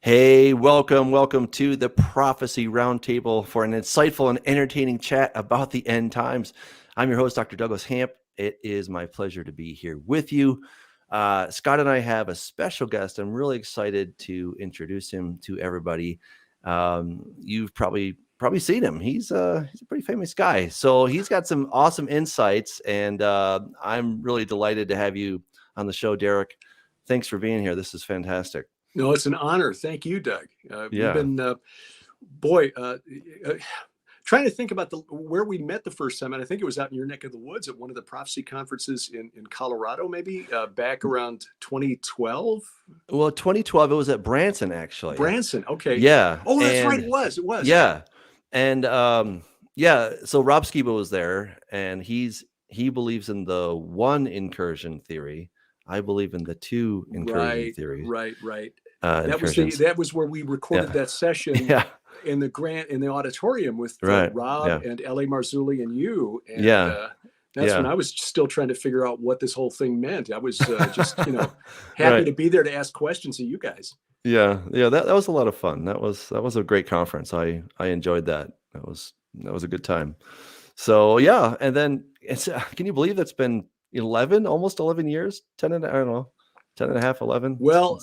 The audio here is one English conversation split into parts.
Hey, welcome to the Prophecy Roundtable for an insightful and entertaining chat about the end times. I'm your host, Dr. Douglas Hamp. It is my pleasure to be here with you. Scott and I have a special guest. I'm really excited to introduce him to everybody. You've probably seen him. He's a pretty famous guy. So he's got some awesome insights, and I'm really delighted to have you on the show, Derek. Thanks for being here. This is fantastic. No, it's an honor. Thank you, Doug. We've Yeah. been, trying to think about where we met the first time, and I think it was out in your neck of the woods at one of the prophecy conferences in Colorado, maybe back around 2012. Well, 2012, it was at Branson, actually. Branson, okay. Yeah. Oh, that's right. It was. Yeah. And so Rob Skiba was there, and he believes in the one incursion theory. I believe in the two incursion theory. Right. That was where we recorded that session in the auditorium with Rob and L.A. Marzulli and you. And, that's when I was still trying to figure out what this whole thing meant. I was just, happy to be there to ask questions of you guys. Yeah. That was a lot of fun. That was a great conference. I enjoyed that. That was a good time. So yeah, and then can you believe that's been almost 11 years? 10 and 11. Well,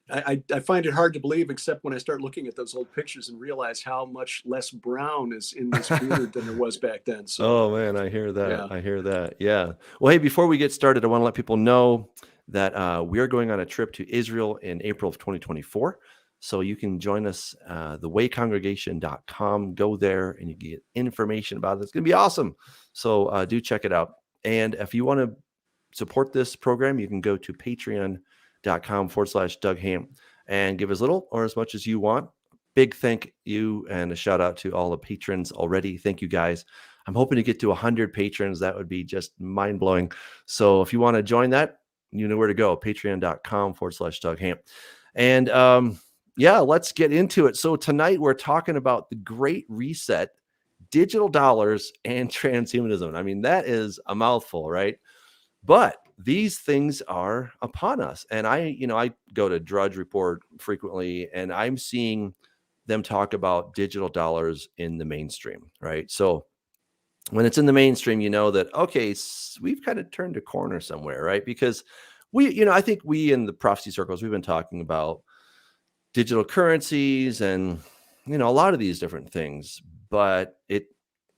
I find it hard to believe, except when I start looking at those old pictures and realize how much less brown is in this beard than there was back then. So, oh man, I hear that. Yeah. Well, hey, before we get started, I want to let people know that we are going on a trip to Israel in April of 2024. So you can join us, thewaycongregation.com. Go there and you get information about it. It's going to be awesome. So do check it out. And if you want to support this program, you can go to patreon.com/Doug Hamp and give as little or as much as you want. Big thank you and a shout out to all the patrons already. Thank you guys. I'm hoping to get to 100 patrons. That would be just mind blowing. So if you want to join that, you know where to go. Patreon.com/Doug Hamp. And let's get into it. So tonight we're talking about the Great Reset, digital dollars, and transhumanism. I mean, that is a mouthful, right? But these things are upon us. And I go to Drudge Report frequently, and I'm seeing them talk about digital dollars in the mainstream, right? So when it's in the mainstream, you know that, okay, we've kind of turned a corner somewhere, right? Because I think we in the prophecy circles, we've been talking about digital currencies and, a lot of these different things, but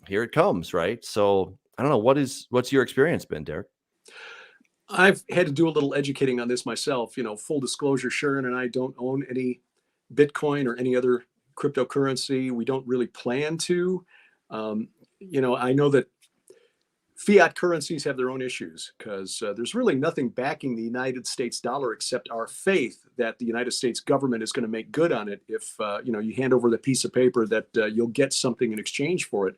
here it comes, right? So I don't know, what's your experience been, Derek? I've had to do a little educating on this myself. Full disclosure, Sharon and I don't own any Bitcoin or any other cryptocurrency. We don't really plan to. I know that fiat currencies have their own issues because there's really nothing backing the United States dollar except our faith that the United States government is going to make good on it if you hand over the piece of paper that you'll get something in exchange for it.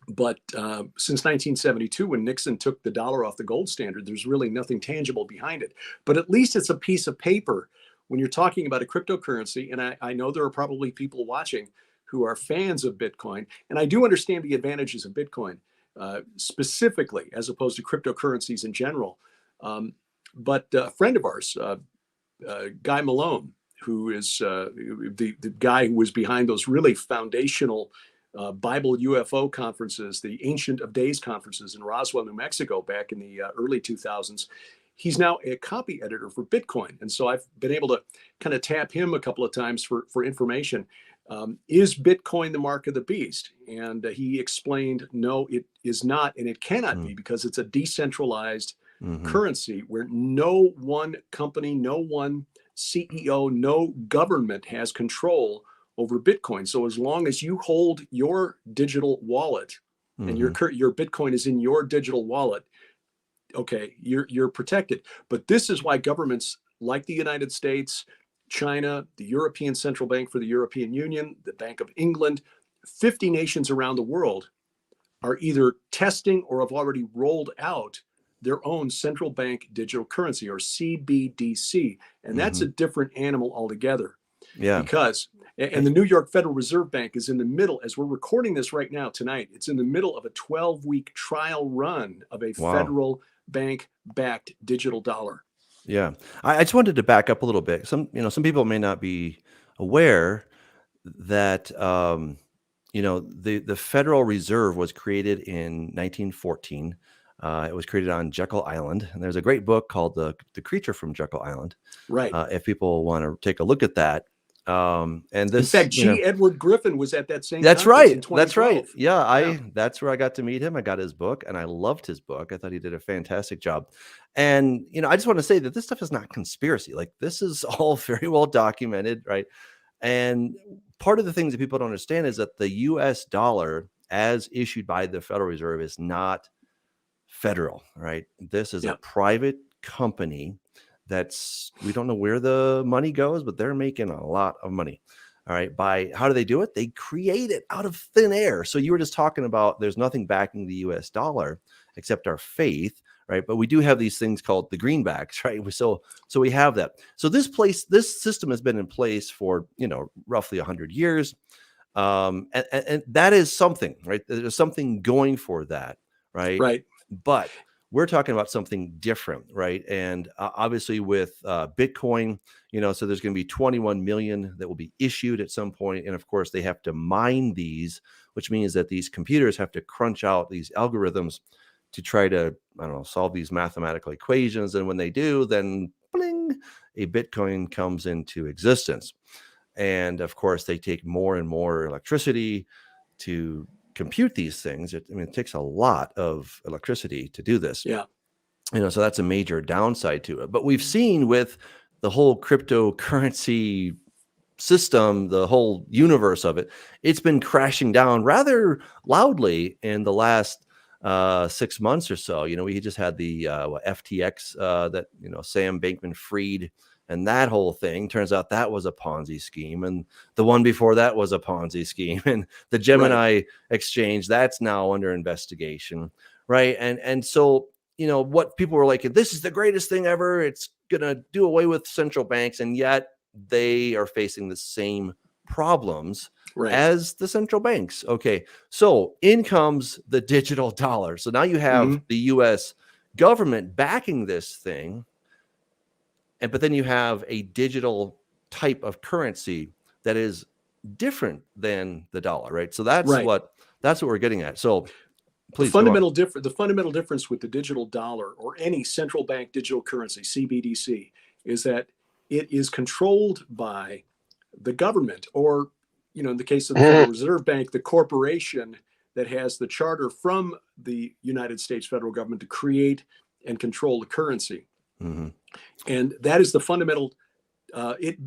But since 1972, when Nixon took the dollar off the gold standard, there's really nothing tangible behind it. But at least it's a piece of paper. When you're talking about a cryptocurrency, and I know there are probably people watching who are fans of Bitcoin, and I do understand the advantages of Bitcoin specifically, as opposed to cryptocurrencies in general. But a friend of ours, Guy Malone, who is the guy who was behind those really foundational Bible UFO conferences, the Ancient of Days conferences in Roswell, New Mexico, back in the early 2000s. He's now a copy editor for Bitcoin. And so I've been able to kind of tap him a couple of times for information. Is Bitcoin the mark of the beast? And he explained, no, it is not. And it cannot be, because it's a decentralized currency where no one company, no one CEO, no government has control over Bitcoin. So as long as you hold your digital wallet and your Bitcoin is in your digital wallet, okay, you're protected. But this is why governments like the United States, China, the European Central Bank for the European Union, the Bank of England, 50 nations around the world are either testing or have already rolled out their own central bank digital currency, or CBDC. And that's a different animal altogether. Yeah. And the New York Federal Reserve Bank is in the middle, as we're recording this right now tonight, it's in the middle of a 12-week trial run of a federal bank-backed digital dollar. Yeah. I just wanted to back up a little bit. Some people may not be aware that, the Federal Reserve was created in 1914. It was created on Jekyll Island, and there's a great book called The Creature from Jekyll Island. Right. If people want to take a look at that. And In this, fact, Edward Griffin was at that same that's conference in right. That's right. 2012. Yeah, that's where I got to meet him. I got his book, and I loved his book. I thought he did a fantastic job. And I just want to say that this stuff is not conspiracy. Like, this is all very well documented, right? And part of the things that people don't understand is that the U.S. dollar, as issued by the Federal Reserve, is not federal, right? This is a private company we don't know where the money goes, but they're making a lot of money. All right. How do they do it? They create it out of thin air. So you were just talking about there's nothing backing the US dollar except our faith, right? But we do have these things called the greenbacks, right? So we have that. So this system has been in place for, roughly 100 years. And that is something, right? There's something going for that, right? Right. But we're talking about something different, right? And obviously with Bitcoin, so there's going to be 21 million that will be issued at some point. And of course, they have to mine these, which means that these computers have to crunch out these algorithms to try to, solve these mathematical equations. And when they do, then bling, a Bitcoin comes into existence. And of course, they take more and more electricity to compute these things. It takes a lot of electricity to do this. Yeah. So that's a major downside to it. But we've seen with the whole cryptocurrency system, the whole universe of it, it's been crashing down rather loudly in the last 6 months or so. We just had the FTX that, Sam Bankman-Fried, and that whole thing, turns out that was a Ponzi scheme. And the one before that was a Ponzi scheme. And the Gemini exchange, that's now under investigation, right? And so, what people were like, this is the greatest thing ever. It's going to do away with central banks. And yet they are facing the same problems as the central banks. Okay, so in comes the digital dollar. So now you have the U.S. government backing this thing. But then you have a digital type of currency that is different than the dollar, right? So that's what we're getting at. So please, the fundamental difference with the digital dollar or any central bank digital currency, CBDC, is that it is controlled by the government, or, in the case of the Federal Reserve Bank, the corporation that has the charter from the United States federal government to create and control the currency. And that is the fundamental, it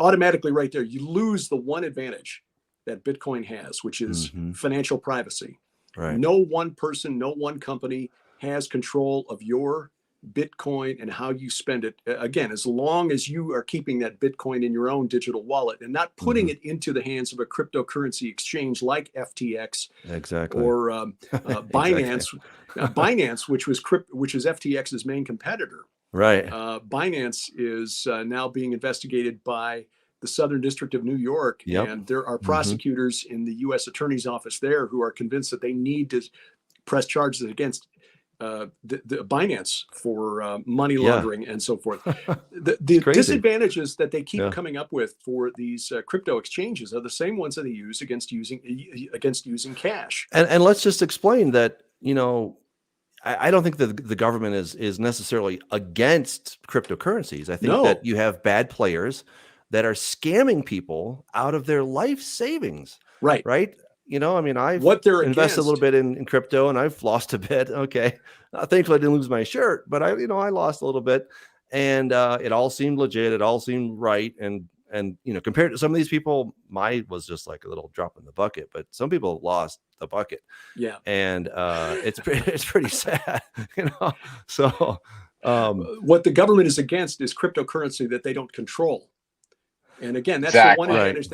automatically right there, you lose the one advantage that Bitcoin has, which is financial privacy. Right. No one person, no one company has control of your Bitcoin and how you spend it. Again, as long as you are keeping that Bitcoin in your own digital wallet and not putting it into the hands of a cryptocurrency exchange like FTX or Binance. Binance, which is FTX's main competitor. Right. Binance is now being investigated by the Southern District of New York, and there are prosecutors in the U.S. Attorney's Office there who are convinced that they need to press charges against the Binance for money laundering and so forth. The disadvantages that they keep coming up with for these crypto exchanges are the same ones that they use against using cash. And let's just explain that, I don't think that the government is necessarily against cryptocurrencies. I think that you have bad players that are scamming people out of their life savings. Right. I've invested a little bit in crypto and I've lost a bit. Okay. Thankfully I didn't lose my shirt, but I lost a little bit, and it all seemed legit. It all seemed right. And compared to some of these people, mine was just like a little drop in the bucket, but some people lost the bucket. Yeah. And it's pretty sad, So what the government is against is cryptocurrency that they don't control. And again, that's the one advantage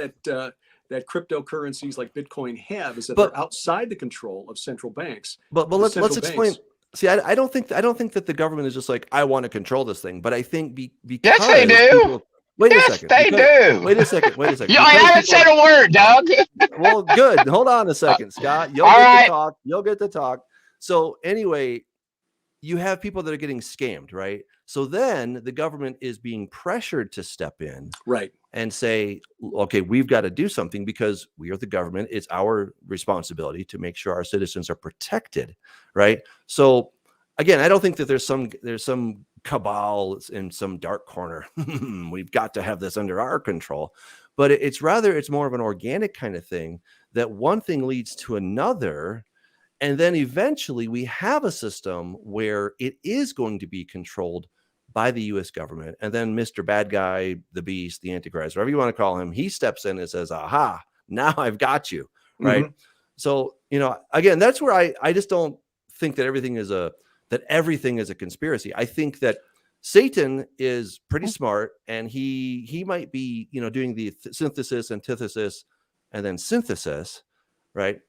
that cryptocurrencies like Bitcoin have, is that they're outside the control of central banks. But let's explain. See, I don't think that the government is just like, I want to control this thing, but I think because yes, they do. Wait a second. Wait a second. I haven't said a word, Doug. Well, good. Hold on a second, Scott. You'll get to talk. So anyway, you have people that are getting scammed, right? So then the government is being pressured to step in Right. and say, okay, we've got to do something because we are the government. It's our responsibility to make sure our citizens are protected, right? So again, I don't think that there's some cabal in some dark corner. We've got to have this under our control. But it's more of an organic kind of thing, that one thing leads to another. And then eventually we have a system where it is going to be controlled by the US government. And then Mr. Bad Guy, the Beast, the Antichrist, whatever you want to call him, he steps in and says, aha, now I've got you. Right. So, again, that's where I just don't think that everything is a conspiracy. I think that Satan is pretty smart, and he might be, doing the synthesis, antithesis, and then synthesis, right?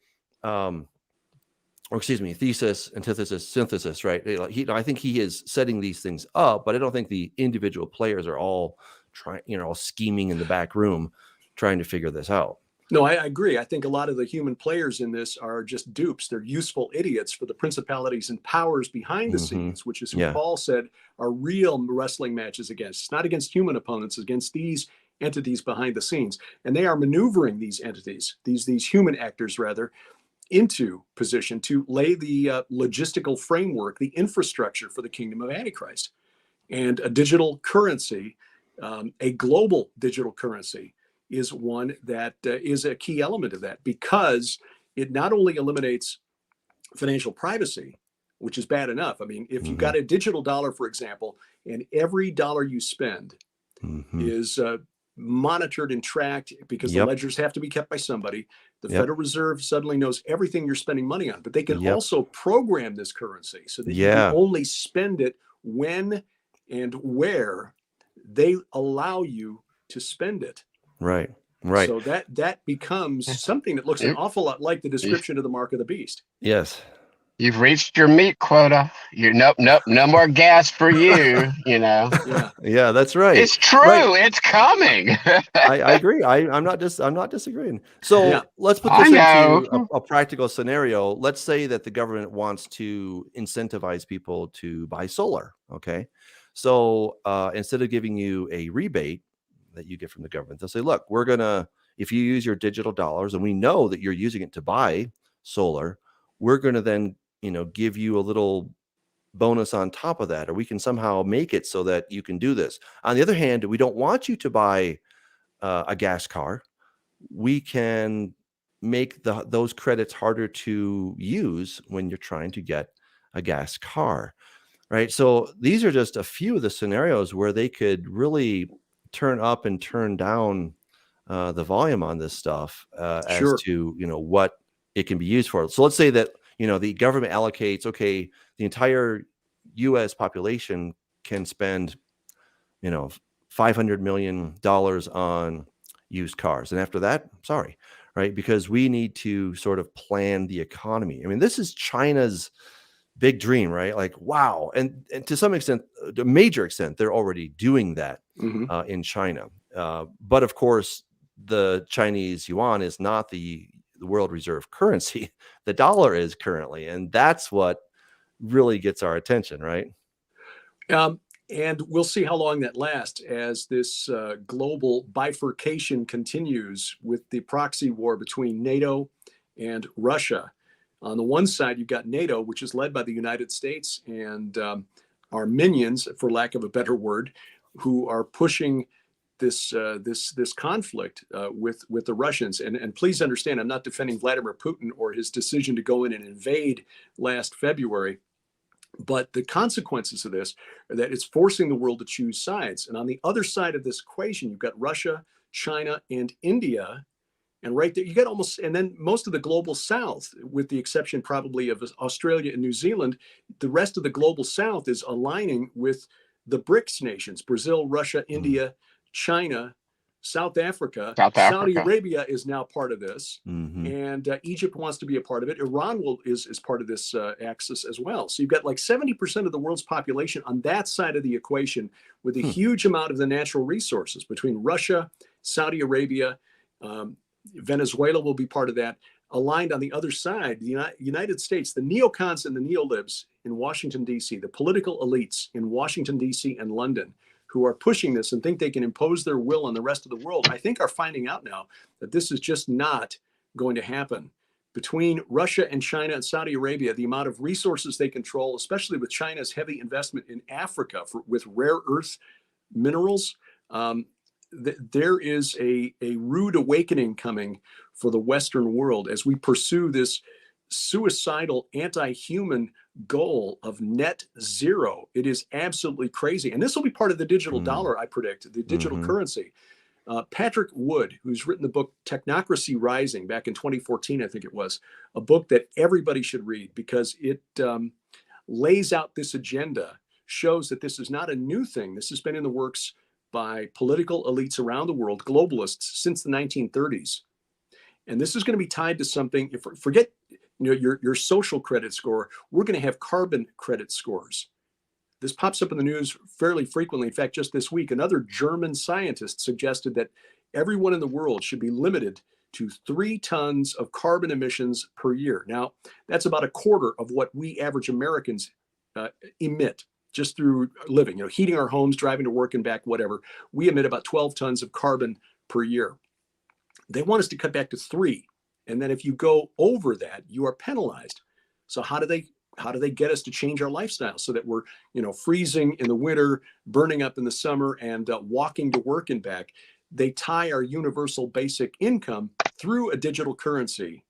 Or excuse me, thesis, antithesis, synthesis, right? I think he is setting these things up, but I don't think the individual players are all all scheming in the back room trying to figure this out. No, I agree. I think a lot of the human players in this are just dupes. They're useful idiots for the principalities and powers behind the scenes, which is who Paul said are real wrestling matches against. It's not against human opponents, against these entities behind the scenes. And they are maneuvering these entities, these human actors rather, into position to lay the logistical framework, the infrastructure for the kingdom of Antichrist. And a digital currency, a global digital currency, is one that is a key element of that, because it not only eliminates financial privacy, which is bad enough. I mean, if you've got a digital dollar, for example, and every dollar you spend is monitored and tracked, because the ledgers have to be kept by somebody. The Federal Reserve suddenly knows everything you're spending money on, but they can also program this currency so that you can only spend it when and where they allow you to spend it. Right. So that becomes something that looks an awful lot like the description of the mark of the beast. Yes. You've reached your meat quota. No more gas for you. Yeah, that's right. It's true. Right. It's coming. I agree. I'm not disagreeing. So let's put this into a practical scenario. Let's say that the government wants to incentivize people to buy solar. Okay, so instead of giving you a rebate that you get from the government, they'll say, look, if you use your digital dollars, and we know that you're using it to buy solar, we're going to then give you a little bonus on top of that, or we can somehow make it so that you can do this. On the other hand, we don't want you to buy a gas car. We can make those credits harder to use when you're trying to get a gas car, right? So these are just a few of the scenarios where they could really turn up and turn down the volume on this stuff as to what it can be used for. So let's say that the government allocates, the entire U.S. population can spend $500 million on used cars, and after that, sorry, right? Because we need to sort of plan the economy. I mean, this is China's big dream, right? Like, wow. And to some extent, a major extent, they're already doing that in China. But of course, the Chinese yuan is not the world reserve currency. The dollar is currently, and that's what really gets our attention, right? And we'll see how long that lasts as this global bifurcation continues with the proxy war between NATO and Russia. On the one side, you've got NATO, which is led by the United States and our minions, for lack of a better word, who are pushing this conflict with the Russians. And please understand, I'm not defending Vladimir Putin or his decision to go in and invade last February. But the consequences of this are that it's forcing the world to choose sides. And on the other side of this equation, you've got Russia, China, and India. And right there, you got and then most of the global South, with the exception probably of Australia and New Zealand, the rest of the global South is aligning with the BRICS nations: Brazil, Russia, India, China, South Africa. Saudi Arabia is now part of this, and Egypt wants to be a part of it. Iran is part of this axis as well. So you've got like 70% of the world's population on that side of the equation, with a huge amount of the natural resources between Russia, Saudi Arabia, Venezuela will be part of that. aligned on the other side, the United States, the neocons and the neolibs in Washington, D.C., the political elites in Washington, D.C. and London, who are pushing this and think they can impose their will on the rest of the world, I think are finding out now that this is just not going to happen. Between Russia and China and Saudi Arabia, the amount of resources they control, especially with China's heavy investment in Africa with rare earth minerals, there is a rude awakening coming for the Western world as we pursue this suicidal, anti-human goal of net zero. It is absolutely crazy. And this will be part of the digital dollar, I predict, the digital currency. Patrick Wood, who's written the book Technocracy Rising back in 2014, I think it was, a book that everybody should read because it lays out this agenda, shows that this is not a new thing. This has been in the works by political elites around the world, globalists, since the 1930s. And this is going to be tied to something, forget your social credit score, we're going to have carbon credit scores. This pops up in the news fairly frequently. In fact, just this week, another German scientist suggested that everyone in the world should be limited to 3 tons of carbon emissions per year. Now, that's about a quarter of what we average Americans emit just through living, heating our homes, driving to work and back, whatever. We emit about 12 tons of carbon per year. They want us to cut back to 3. And then if you go over that, you are penalized. So how do they get us to change our lifestyle so that we're, freezing in the winter, burning up in the summer, and walking to work and back? They tie our universal basic income through a digital currency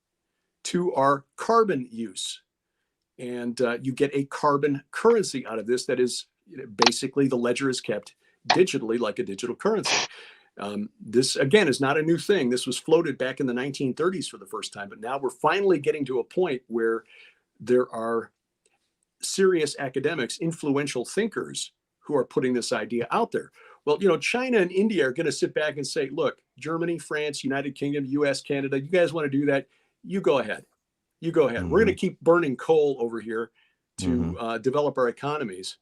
to our carbon use. And you get a carbon currency out of this that is basically the ledger is kept digitally like a digital currency. This, again, is not a new thing. This was floated back in the 1930s for the first time, but now we're finally getting to a point where there are serious academics, influential thinkers who are putting this idea out there. Well, China and India are going to sit back and say, look, Germany, France, United Kingdom, US, Canada, you guys want to do that? You go ahead. You go ahead. We're going to keep burning coal over here to develop our economies.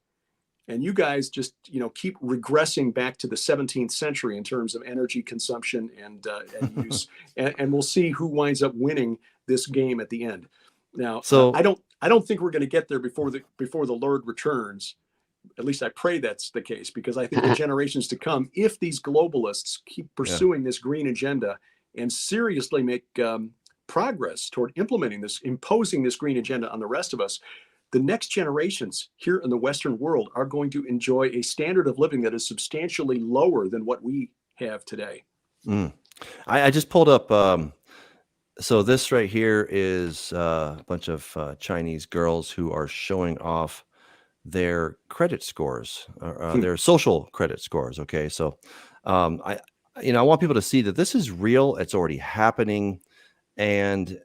And you guys just, keep regressing back to the 17th century in terms of energy consumption and use. And we'll see who winds up winning this game at the end. Now, so I don't think we're going to get there before the Lord returns. At least I pray that's the case, because I think the generations to come, if these globalists keep pursuing this green agenda and seriously make progress toward implementing this, imposing this green agenda on the rest of us, the next generations here in the Western world are going to enjoy a standard of living that is substantially lower than what we have today. I just pulled up. So this right here is a bunch of Chinese girls who are showing off their credit scores, their social credit scores. Okay, so I want people to see that this is real. It's already happening, and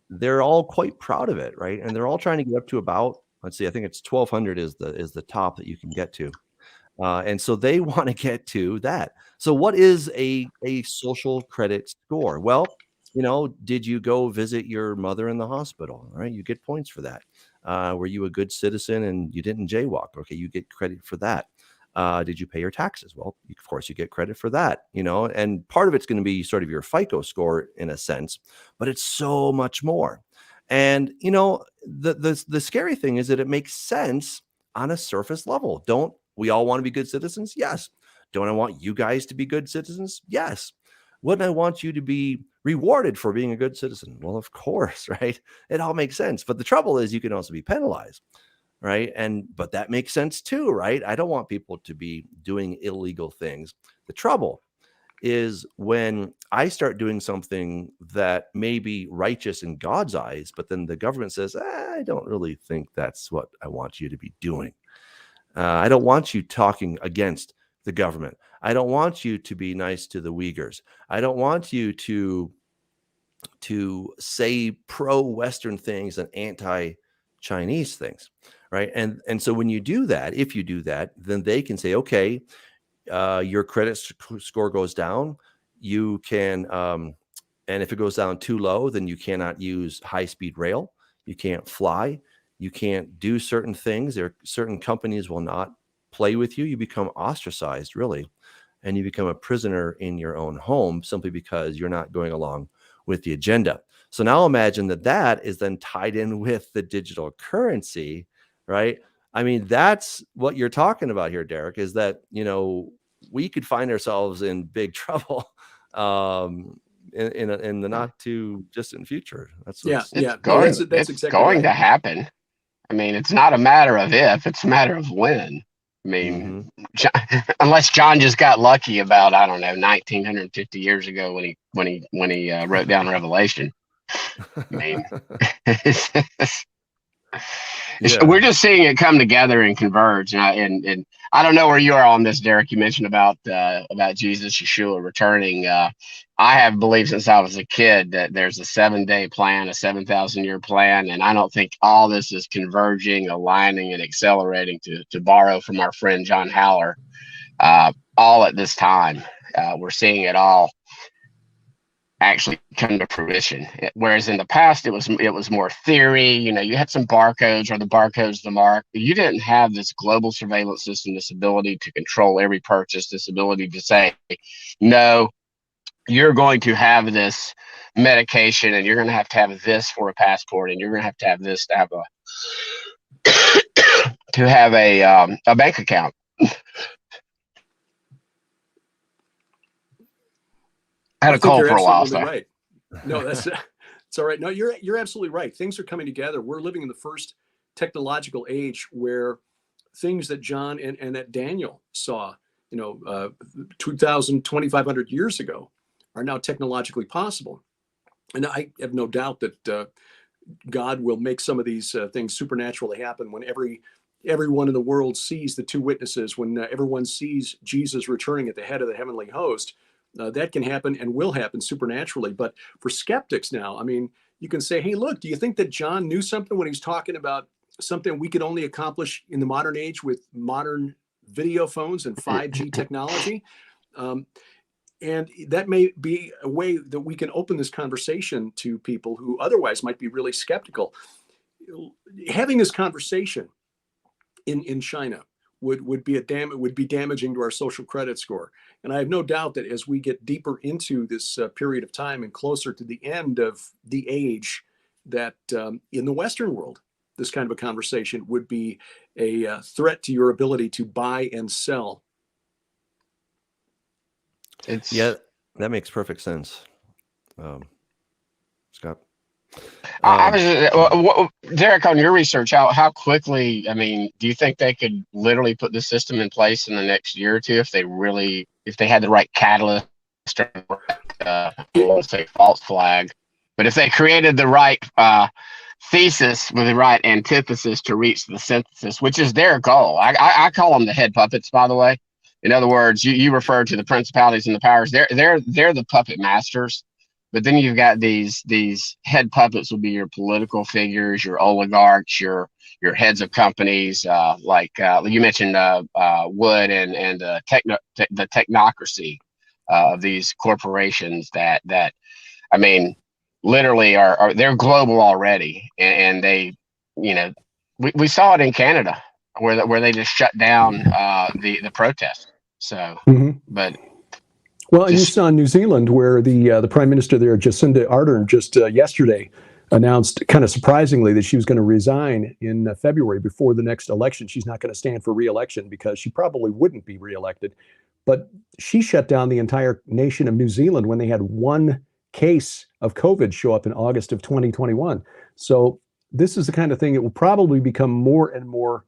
they're all quite proud of it, right? And they're all trying to get up to about, let's see, I think it's 1,200 is the top that you can get to. And so they want to get to that. So what is a social credit score? Well, did you go visit your mother in the hospital? All right, you get points for that. Were you a good citizen and you didn't jaywalk? Okay, you get credit for that. Did you pay your taxes? Well, of course, you get credit for that, and part of it's going to be sort of your FICO score in a sense, but it's so much more. And, the scary thing is that it makes sense on a surface level. Don't we all want to be good citizens? Yes. Don't I want you guys to be good citizens? Yes. Wouldn't I want you to be rewarded for being a good citizen? Well, of course, right? It all makes sense. But the trouble is you can also be penalized. Right. But that makes sense too, right? I don't want people to be doing illegal things. The trouble is when I start doing something that may be righteous in God's eyes, but then the government says, I don't really think that's what I want you to be doing. I don't want you talking against the government. I don't want you to be nice to the Uyghurs. I don't want you to say pro-Western things and anti-Chinese things. Right. And so when you do that, if you do that, then they can say, okay, your credit score goes down. You can, and if it goes down too low, then you cannot use high-speed rail. You can't fly. You can't do certain things. Certain companies will not play with you. You become ostracized, really, and you become a prisoner in your own home simply because you're not going along with the agenda. So now imagine that is then tied in with the digital currency, right? I mean, that's what you're talking about here, Derek, is that, we could find ourselves in big trouble in the not too distant future. That's It's it's exactly going right. to happen. I mean, it's not a matter of if, it's a matter of when. I mean, unless John just got lucky about, I don't know, 1950 years ago when he wrote down Revelation. I mean, we're just seeing it come together and converge. And I don't know where you are on this, Derek. You mentioned about Jesus, Yeshua returning. I have believed since I was a kid that there's a 7-day plan, a 7,000-year plan, and I don't think all this is converging, aligning, and accelerating, to borrow from our friend John Haller, all at this time. We're seeing it all actually come to fruition. Whereas in the past, it was more theory. You had some barcodes, or the barcode's the mark. But you didn't have this global surveillance system, this ability to control every purchase, this ability to say, no, you're going to have this medication, and you're going to have this for a passport, and you're going to have this to have a bank account. I had a cold for a while. So. Right. No, it's all right. No, you're absolutely right. Things are coming together. We're living in the first technological age where things that John and that Daniel saw, 2,500 years ago, are now technologically possible. And I have no doubt that God will make some of these things supernaturally happen when everyone in the world sees the two witnesses, when everyone sees Jesus returning at the head of the heavenly host. That can happen and will happen supernaturally. But for skeptics now, I mean, you can say, hey, look, do you think that John knew something when he was talking about something we could only accomplish in the modern age with modern video phones and 5G technology? And that may be a way that we can open this conversation to people who otherwise might be really skeptical. Having this conversation in China would be damaging to our social credit score. And I have no doubt that as we get deeper into this period of time and closer to the end of the age, that in the Western world, this kind of a conversation would be a threat to your ability to buy and sell. Yeah, that makes perfect sense. Scott? Derek, on your research, how quickly, I mean, do you think they could literally put the system in place in the next year or two if they had the right catalyst, I won't say false flag, but if they created the right thesis with the right antithesis to reach the synthesis, which is their goal? I call them the head puppets, by the way. In other words, you refer to the principalities and the powers. They're the puppet masters. But then you've got these head puppets will be your political figures, your oligarchs, your heads of companies, like you mentioned Wood and the technocracy of these corporations that I mean, literally they're global already, and they, we saw it in Canada where they just shut down the protest. So, but. Well, and you saw in New Zealand where the Prime Minister there, Jacinda Ardern, just yesterday announced, kind of surprisingly, that she was going to resign in February before the next election. She's not going to stand for re-election because she probably wouldn't be re-elected. But she shut down the entire nation of New Zealand when they had one case of COVID show up in August of 2021. So this is the kind of thing that will probably become more and more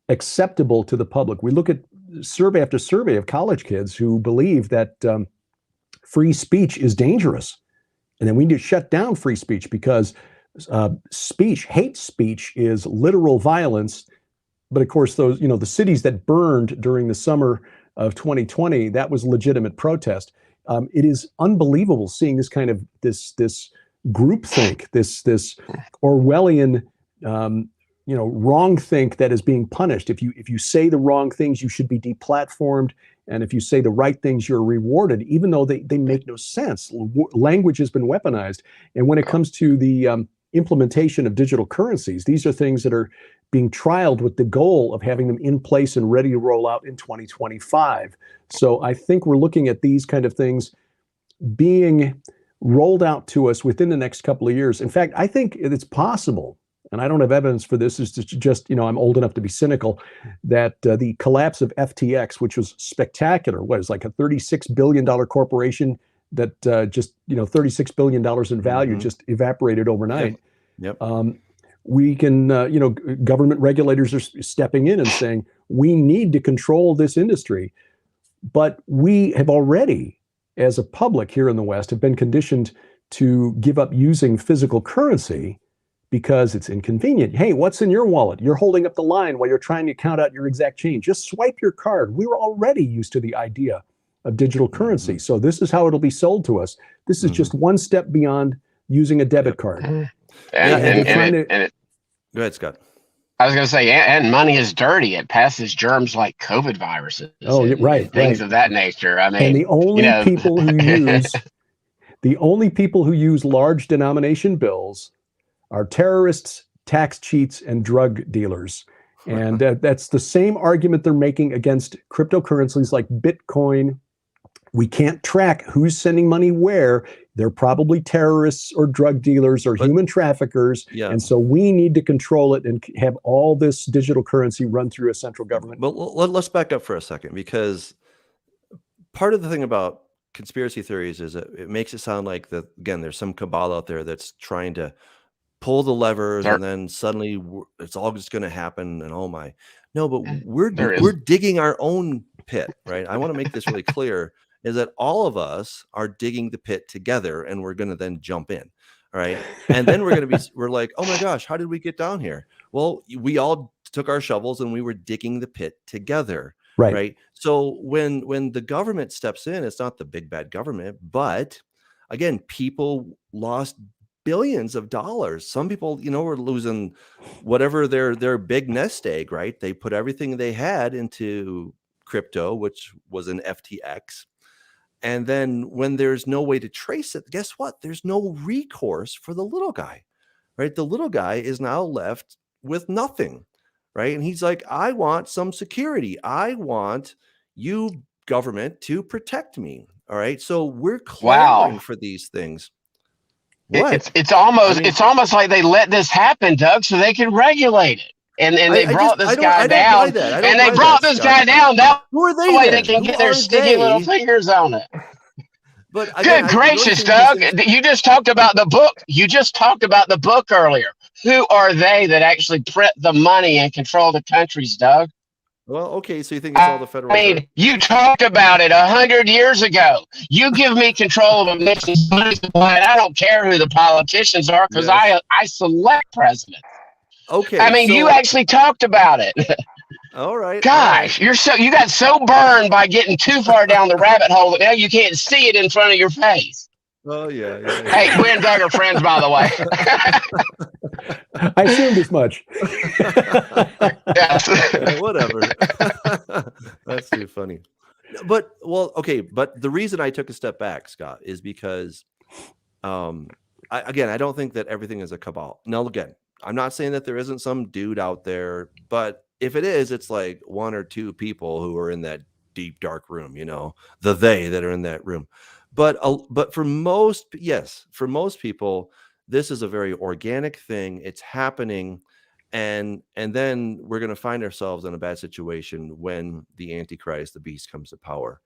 acceptable to the public. We look at survey after survey of college kids who believe that free speech is dangerous. And then we need to shut down free speech because hate speech is literal violence. But of course, those, the cities that burned during the summer of 2020, that was legitimate protest. It is unbelievable seeing this kind of this groupthink, this Orwellian wrong think that is being punished. If you say the wrong things, you should be deplatformed. And if you say the right things, you're rewarded, even though they make no sense. Language has been weaponized. And when it comes to the implementation of digital currencies, these are things that are being trialed with the goal of having them in place and ready to roll out in 2025. So I think we're looking at these kind of things being rolled out to us within the next couple of years. In fact, I think it's possible, and I don't have evidence for this, is just, I'm old enough to be cynical, that the collapse of FTX, which was spectacular, was like a $36 billion corporation that just, $36 billion in value just evaporated overnight. Yep. We can, government regulators are stepping in and saying, we need to control this industry. But we have already, as a public here in the West, have been conditioned to give up using physical currency because it's inconvenient. Hey, what's in your wallet? You're holding up the line while you're trying to count out your exact change. Just swipe your card. We were already used to the idea of digital currency. So this is how it'll be sold to us. This is just one step beyond using a debit card. Go ahead, Scott. I was going to say, and money is dirty. It passes germs like COVID viruses. Things of that nature. I mean, and the only people who use large denomination bills are terrorists, tax cheats, and drug dealers. And that's the same argument they're making against cryptocurrencies like Bitcoin. We can't track who's sending money where. They're probably terrorists or drug dealers or human traffickers. Yeah. And so we need to control it and have all this digital currency run through a central government. But let's back up for a second, because part of the thing about conspiracy theories is that it makes it sound like that, again, there's some cabal out there that's trying to pull the levers and then suddenly it's all just going to happen. And oh my, no, but we're digging our own pit, right? I want to make this really clear. Is that all of us are digging the pit together, and we're going to then jump in, right? And then we're like, oh my gosh, how did we get down here? Well, we all took our shovels and we were digging the pit together, right? So when the government steps in, it's not the big bad government, but again, people lost billions of dollars. Some people, were losing whatever their big nest egg, right? They put everything they had into crypto, which was an FTX. And then when there's no way to trace it, guess what? There's no recourse for the little guy, right? The little guy is now left with nothing, right? And he's like, I want some security. I want you, government, to protect me. All right. So we're clamoring for these things. What? It's almost like they let this happen, Doug, so they can regulate it. And they brought this guy down. And they brought this guy down. Who are they? Way they can get their sticky little fingers on it. But good gracious, Doug! You just talked about the book. You just talked about the book earlier. Who are they that actually print the money and control the countries, Doug? Well, okay, so you think it's all the federal? You talked about it 100 years ago. You give me control of a nation's money supply, and I don't care who the politicians are because I select presidents. Okay. You actually talked about it. All right. Gosh, you got so burned by getting too far down the rabbit hole that now you can't see it in front of your face. Oh yeah. Hey, we and Doug are friends, by the way. I assumed as much. Whatever. That's too funny. But the reason I took a step back, Scott, is because I don't think that everything is a cabal. Now, again, I'm not saying that there isn't some dude out there, but if it is, it's like one or two people who are in that deep, dark room, they that are in that room. But for most people, this is a very organic thing. It's happening. And then we're going to find ourselves in a bad situation when the Antichrist, the beast, comes to power.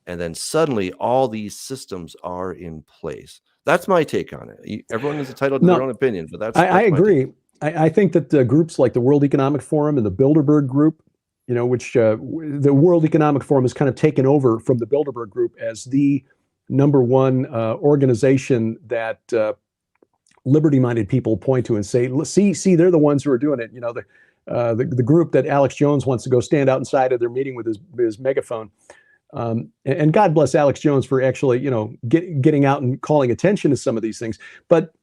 And then suddenly all these systems are in place. That's my take on it. Everyone is entitled to their own opinion, but that's I agree. I think that groups like the World Economic Forum and the Bilderberg Group, which the World Economic Forum has kind of taken over from the Bilderberg Group as the number one organization that liberty-minded people point to and say, see, they're the ones who are doing it. The group that Alex Jones wants to go stand out inside of their meeting with his megaphone. And God bless Alex Jones for actually, getting out and calling attention to some of these things. But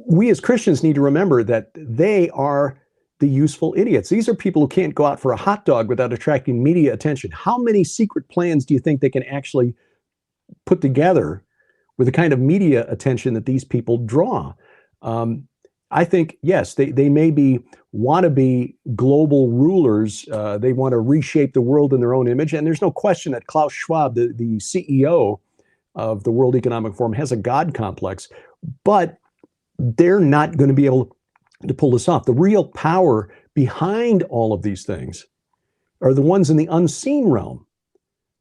we as Christians need to remember that they are the useful idiots. These are people who can't go out for a hot dog without attracting media attention. How many secret plans do you think they can actually put together with the kind of media attention that these people draw? I think, yes, they maybe want to be global rulers. They want to reshape the world in their own image. And there's no question that Klaus Schwab, the CEO of the World Economic Forum has a God complex, but they're not going to be able to pull this off. The real power behind all of these things are the ones in the unseen realm,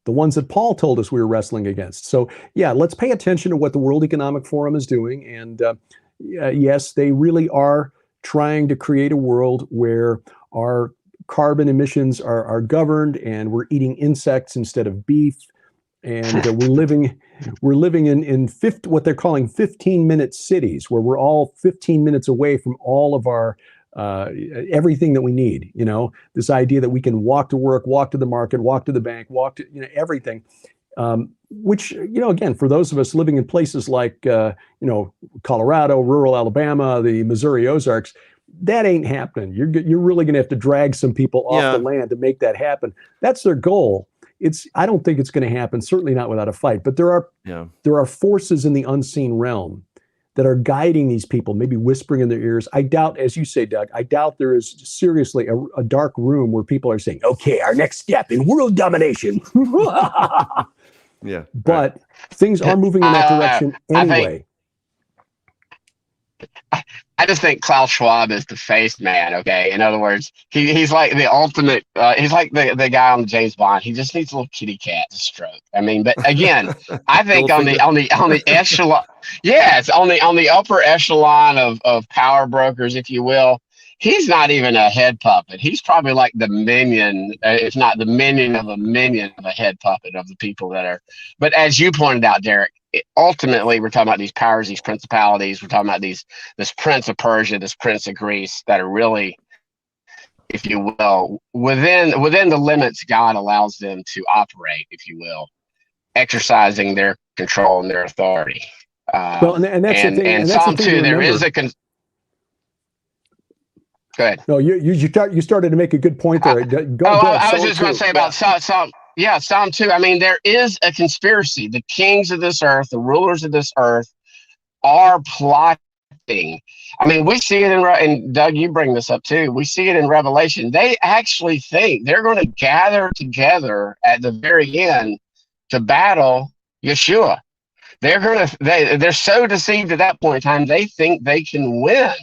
the ones that Paul told us we were wrestling against. So yeah, let's pay attention to what the World Economic Forum is doing. And yes, they really are trying to create a world where our carbon emissions are governed, and we're eating insects instead of beef. And we're living in what they're calling 15-minute cities, where we're all 15 minutes away from all of our everything that we need. You know, this idea that we can walk to work, walk to the market, walk to the bank, walk to, you know, everything. Which, you know, again, for those of us living in places like, you know, Colorado, rural Alabama, the Missouri Ozarks, that ain't happening. You're really going to have to drag some people off the land to make that happen. That's their goal. I don't think it's going to happen, certainly not without a fight. But there are forces in the unseen realm that are guiding these people, maybe whispering in their ears. I doubt, as you say, Doug, I doubt there is seriously a dark room where people are saying, okay, our next step in world domination. Yeah. But things are moving in that direction anyway. I just think Klaus Schwab is the face man. Okay, in other words, he's like the ultimate. He's like the guy on James Bond. He just needs a little kitty cat to stroke. I mean, but again, I think on the echelon, yes, on the upper echelon of power brokers, if you will, he's not even a head puppet. He's probably like the minion, if not the minion of a minion of a head puppet of the people that are. But as you pointed out, Derek, ultimately we're talking about these powers, these principalities. We're talking about this prince of Persia, this prince of Greece, that are really, if you will, within the limits God allows them to operate, if you will, exercising their control and their authority. Well, and that's the thing. And Psalm 2, there is a. Go ahead. No, you started to make a good point there. I was just going to say about Psalm 2. I mean, there is a conspiracy. The kings of this earth, the rulers of this earth, are plotting. I mean, we see it and Doug, you bring this up too. We see it in Revelation. They actually think they're going to gather together at the very end to battle Yeshua. They're so deceived at that point in time. They think they can win.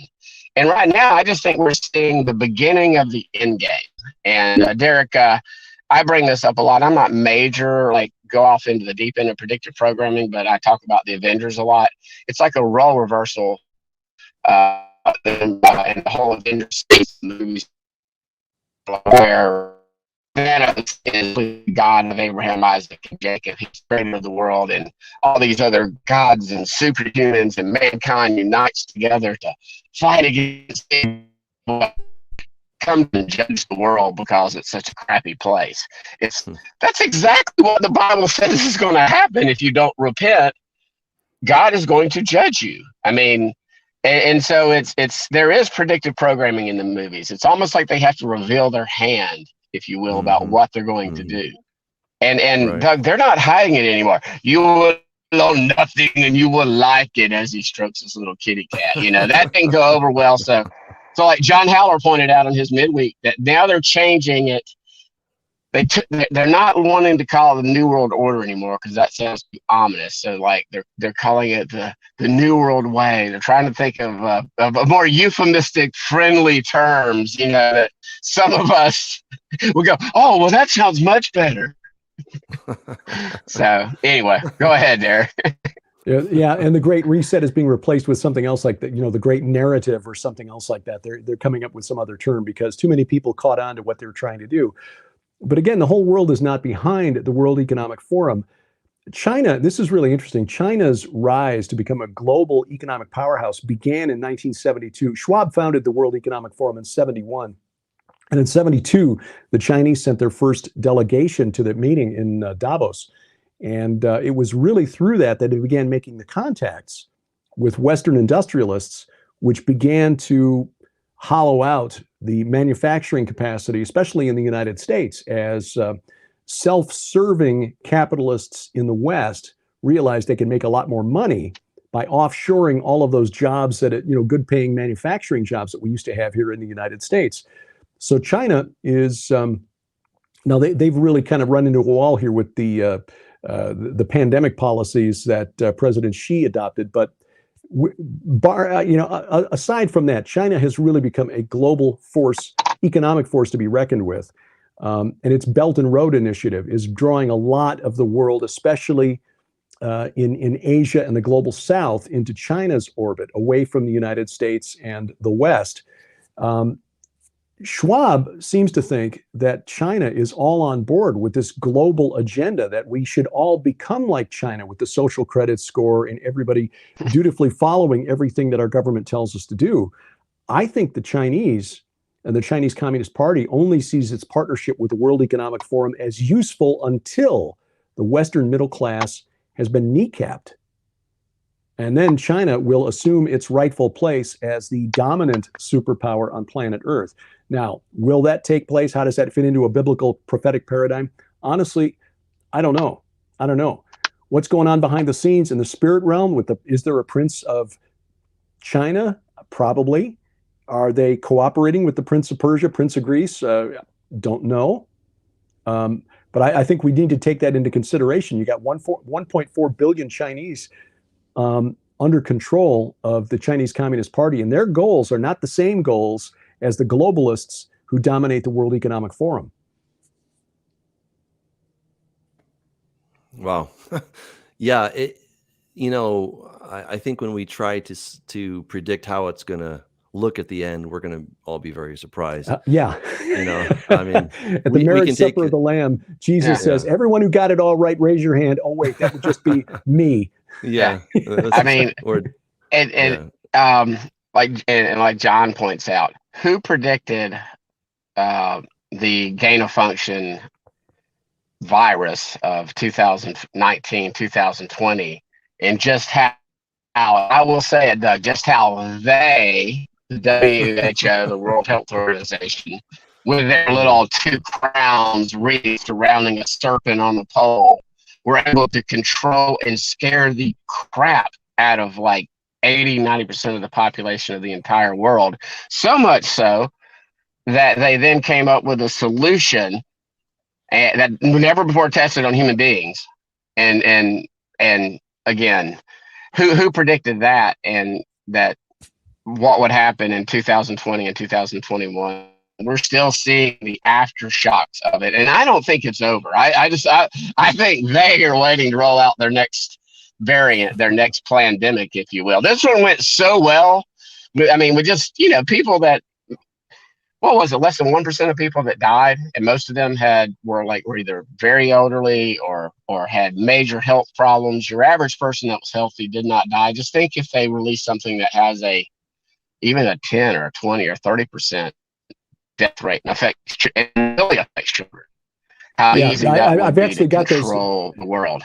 And right now, I just think we're seeing the beginning of the end game. And Derek, I bring this up a lot. I'm not major, like go off into the deep end of predictive programming, but I talk about the Avengers a lot. It's like a role reversal in the whole Avengers movies, where Thanos is the God of Abraham, Isaac, and Jacob. He's creator of the world, and all these other gods and superhumans, and mankind unites together to fight against evil, come and judge the world because it's such a crappy place. That's exactly what the Bible says is going to happen if you don't repent. God is going to judge you. I mean, and so there is predictive programming in the movies. It's almost like they have to reveal their hand, if you will, about what they're going to do. And right. Doug, they're not hiding it anymore. You will know nothing and you will like it, as he strokes his little kitty cat. You know, that didn't go over well. So like John Haller pointed out in his midweek, that now they're changing it. They're not wanting to call it the New World Order anymore, because that sounds ominous. So like they're calling it the New World Way. They're trying to think of more euphemistic, friendly terms. You know, that some of us will go, oh, well, that sounds much better. So anyway, go ahead, Derek. Yeah, and the Great Reset is being replaced with something else like that, you know, the Great Narrative or something else like that. They're coming up with some other term because too many people caught on to what they were trying to do. But again, the whole world is not behind the World Economic Forum. China, this is really interesting. China's rise to become a global economic powerhouse began in 1972. Schwab founded the World Economic Forum in 71. And in 72, the Chinese sent their first delegation to the meeting in Davos. And it was really through that they began making the contacts with Western industrialists, which began to hollow out the manufacturing capacity, especially in the United States, as self-serving capitalists in the West realized they could make a lot more money by offshoring all of those jobs that, good-paying manufacturing jobs that we used to have here in the United States. So China is now they've really kind of run into a wall here with the the pandemic policies that President Xi adopted. But aside from that, China has really become a global force, economic force to be reckoned with. And its Belt and Road Initiative is drawing a lot of the world, especially in Asia and the global South, into China's orbit, away from the United States and the West. Schwab seems to think that China is all on board with this global agenda, that we should all become like China with the social credit score and everybody dutifully following everything that our government tells us to do. I think the Chinese and the Chinese Communist Party only sees its partnership with the World Economic Forum as useful until the Western middle class has been kneecapped. And then China will assume its rightful place as the dominant superpower on planet Earth. Now, will that take place? How does that fit into a biblical prophetic paradigm? Honestly, I don't know. I don't know. What's going on behind the scenes in the spirit realm? Is there a prince of China? Probably. Are they cooperating with the Prince of Persia, Prince of Greece? Don't know. But I think we need to take that into consideration. You got 1.4 billion Chinese under control of the Chinese Communist Party, and their goals are not the same goals as the globalists who dominate the World Economic Forum. Wow. Yeah. I think when we try to predict how it's going to look at the end, we're going to all be very surprised. Yeah. I mean, at the marriage supper of the Lamb, Jesus says, everyone who got it all right, raise your hand. Oh, wait, that would just be me. Yeah. I mean, like John points out, who predicted the gain of function virus of 2019, 2020, and just how I will say it, Doug, just how they, the WHO, the World Health Organization, with their little two crowns wreath surrounding a serpent on the pole, were able to control and scare the crap out of like 80-90% of the population of the entire world. So much so that they then came up with a solution that never before tested on human beings. And again, who predicted that, and that what would happen in 2020 and 2021? We're still seeing the aftershocks of it, and I don't think it's over. I think they are waiting to roll out their next variant, their next pandemic, if you will. This one went so well. I mean, we just, people that, what was it, less than 1% of people that died, and most of them were either very elderly or had major health problems. Your average person that was healthy did not die. Just think if they release something that has even a 10 or a 20 or 30% death rate and really affects children. How easy that would be to control the world.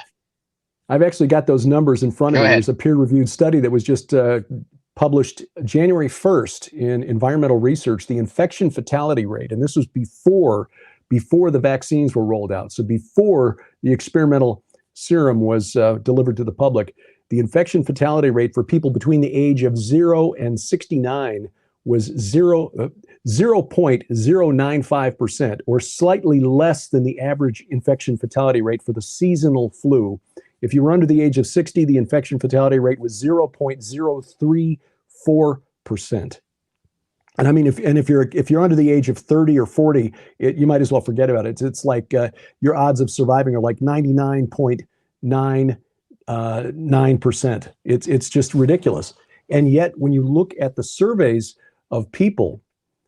I've actually got those numbers in front of me. There's a peer-reviewed study that was just published January 1st in Environmental Research, the infection fatality rate, and this was before the vaccines were rolled out. So before the experimental serum was delivered to the public, the infection fatality rate for people between the age of 0 and 69 was 0.095%, or slightly less than the average infection fatality rate for the seasonal flu. If you were under the age of 60, the infection fatality rate was 0.034%. And I mean, if you're under the age of 30 or 40, you might as well forget about it. It's like your odds of surviving are like 99.99%. It's just ridiculous. And yet, when you look at the surveys of people,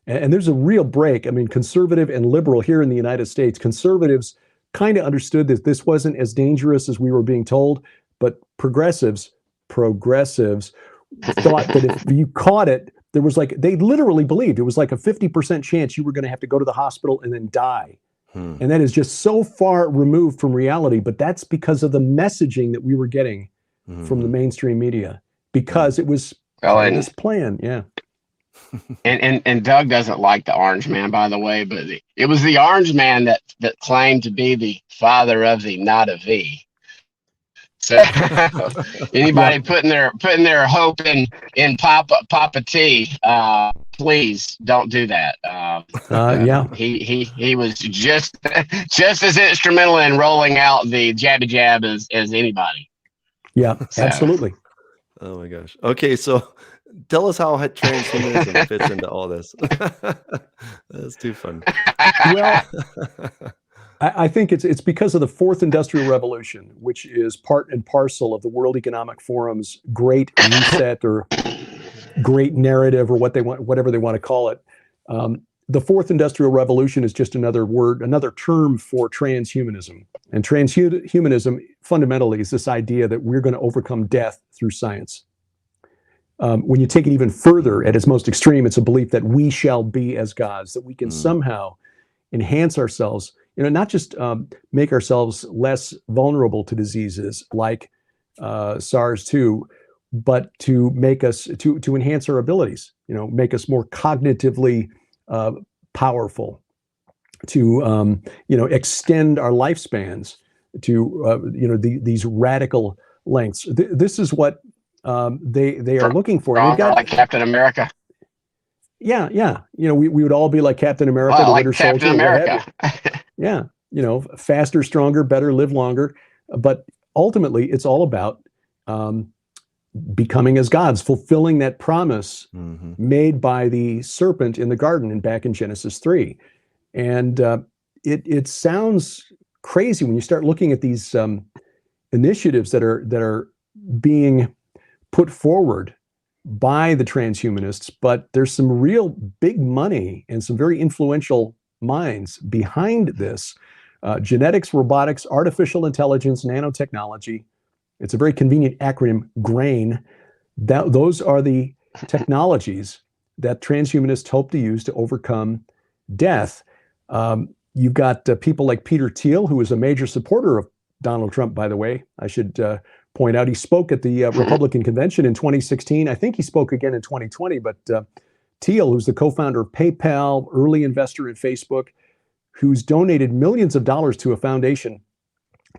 and there's a real break. I mean, conservative and liberal here in the United States, conservatives kind of understood that this wasn't as dangerous as we were being told, but progressives thought that if you caught it, there was they literally believed it was like a 50% chance you were going to have to go to the hospital and then die. And that is just so far removed from reality, but that's because of the messaging that we were getting from the mainstream media, because it was this plan. Yeah. And Doug doesn't like the orange man, by the way, but it was the orange man that claimed to be the father of the not a V. So anybody putting their hope in Papa T, please don't do that. Yeah. He was just as instrumental in rolling out the jabby jab as anybody. Yeah, So. absolutely. Oh my gosh. Okay, so tell us how transhumanism fits into all this. That's too fun. Well, I think it's because of the fourth industrial revolution, which is part and parcel of the World Economic Forum's great reset or great narrative, or whatever they want to call it. The fourth industrial revolution is just another term for transhumanism. And transhumanism fundamentally is this idea that we're going to overcome death through science. When you take it even further, at its most extreme, it's a belief that we shall be as gods, that we can somehow enhance ourselves, not just make ourselves less vulnerable to diseases like SARS-2, but to make us to enhance our abilities, make us more cognitively powerful, to extend our lifespans to these radical lengths. This is what they are looking for. They've got, like Captain America. Yeah. We would all be like Captain America, the like Winter Captain Soldier. America. Yeah. Faster, stronger, better, live longer. But ultimately, it's all about becoming as gods, fulfilling that promise made by the serpent in the garden and back in Genesis 3. And it sounds crazy when you start looking at these initiatives that are being put forward by the transhumanists, but there's some real big money and some very influential minds behind this. Genetics, robotics, artificial intelligence, nanotechnology. It's a very convenient acronym, GRAIN. Those are the technologies that transhumanists hope to use to overcome death. You've got people like Peter Thiel, who is a major supporter of Donald Trump, by the way. I should point out he spoke at the Republican convention in 2016. I think he spoke again in 2020, but Thiel, who's the co-founder of PayPal, early investor in Facebook, who's donated millions of dollars to a foundation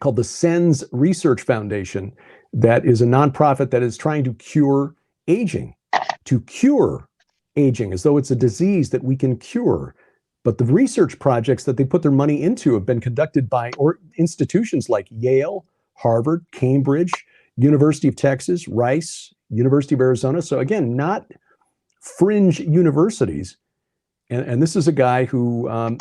called the SENS Research Foundation, that is a nonprofit that is trying to cure aging, as though it's a disease that we can cure. But the research projects that they put their money into have been conducted by institutions like Yale, Harvard, Cambridge, University of Texas, Rice, University of Arizona. So again, not fringe universities. And this is a guy who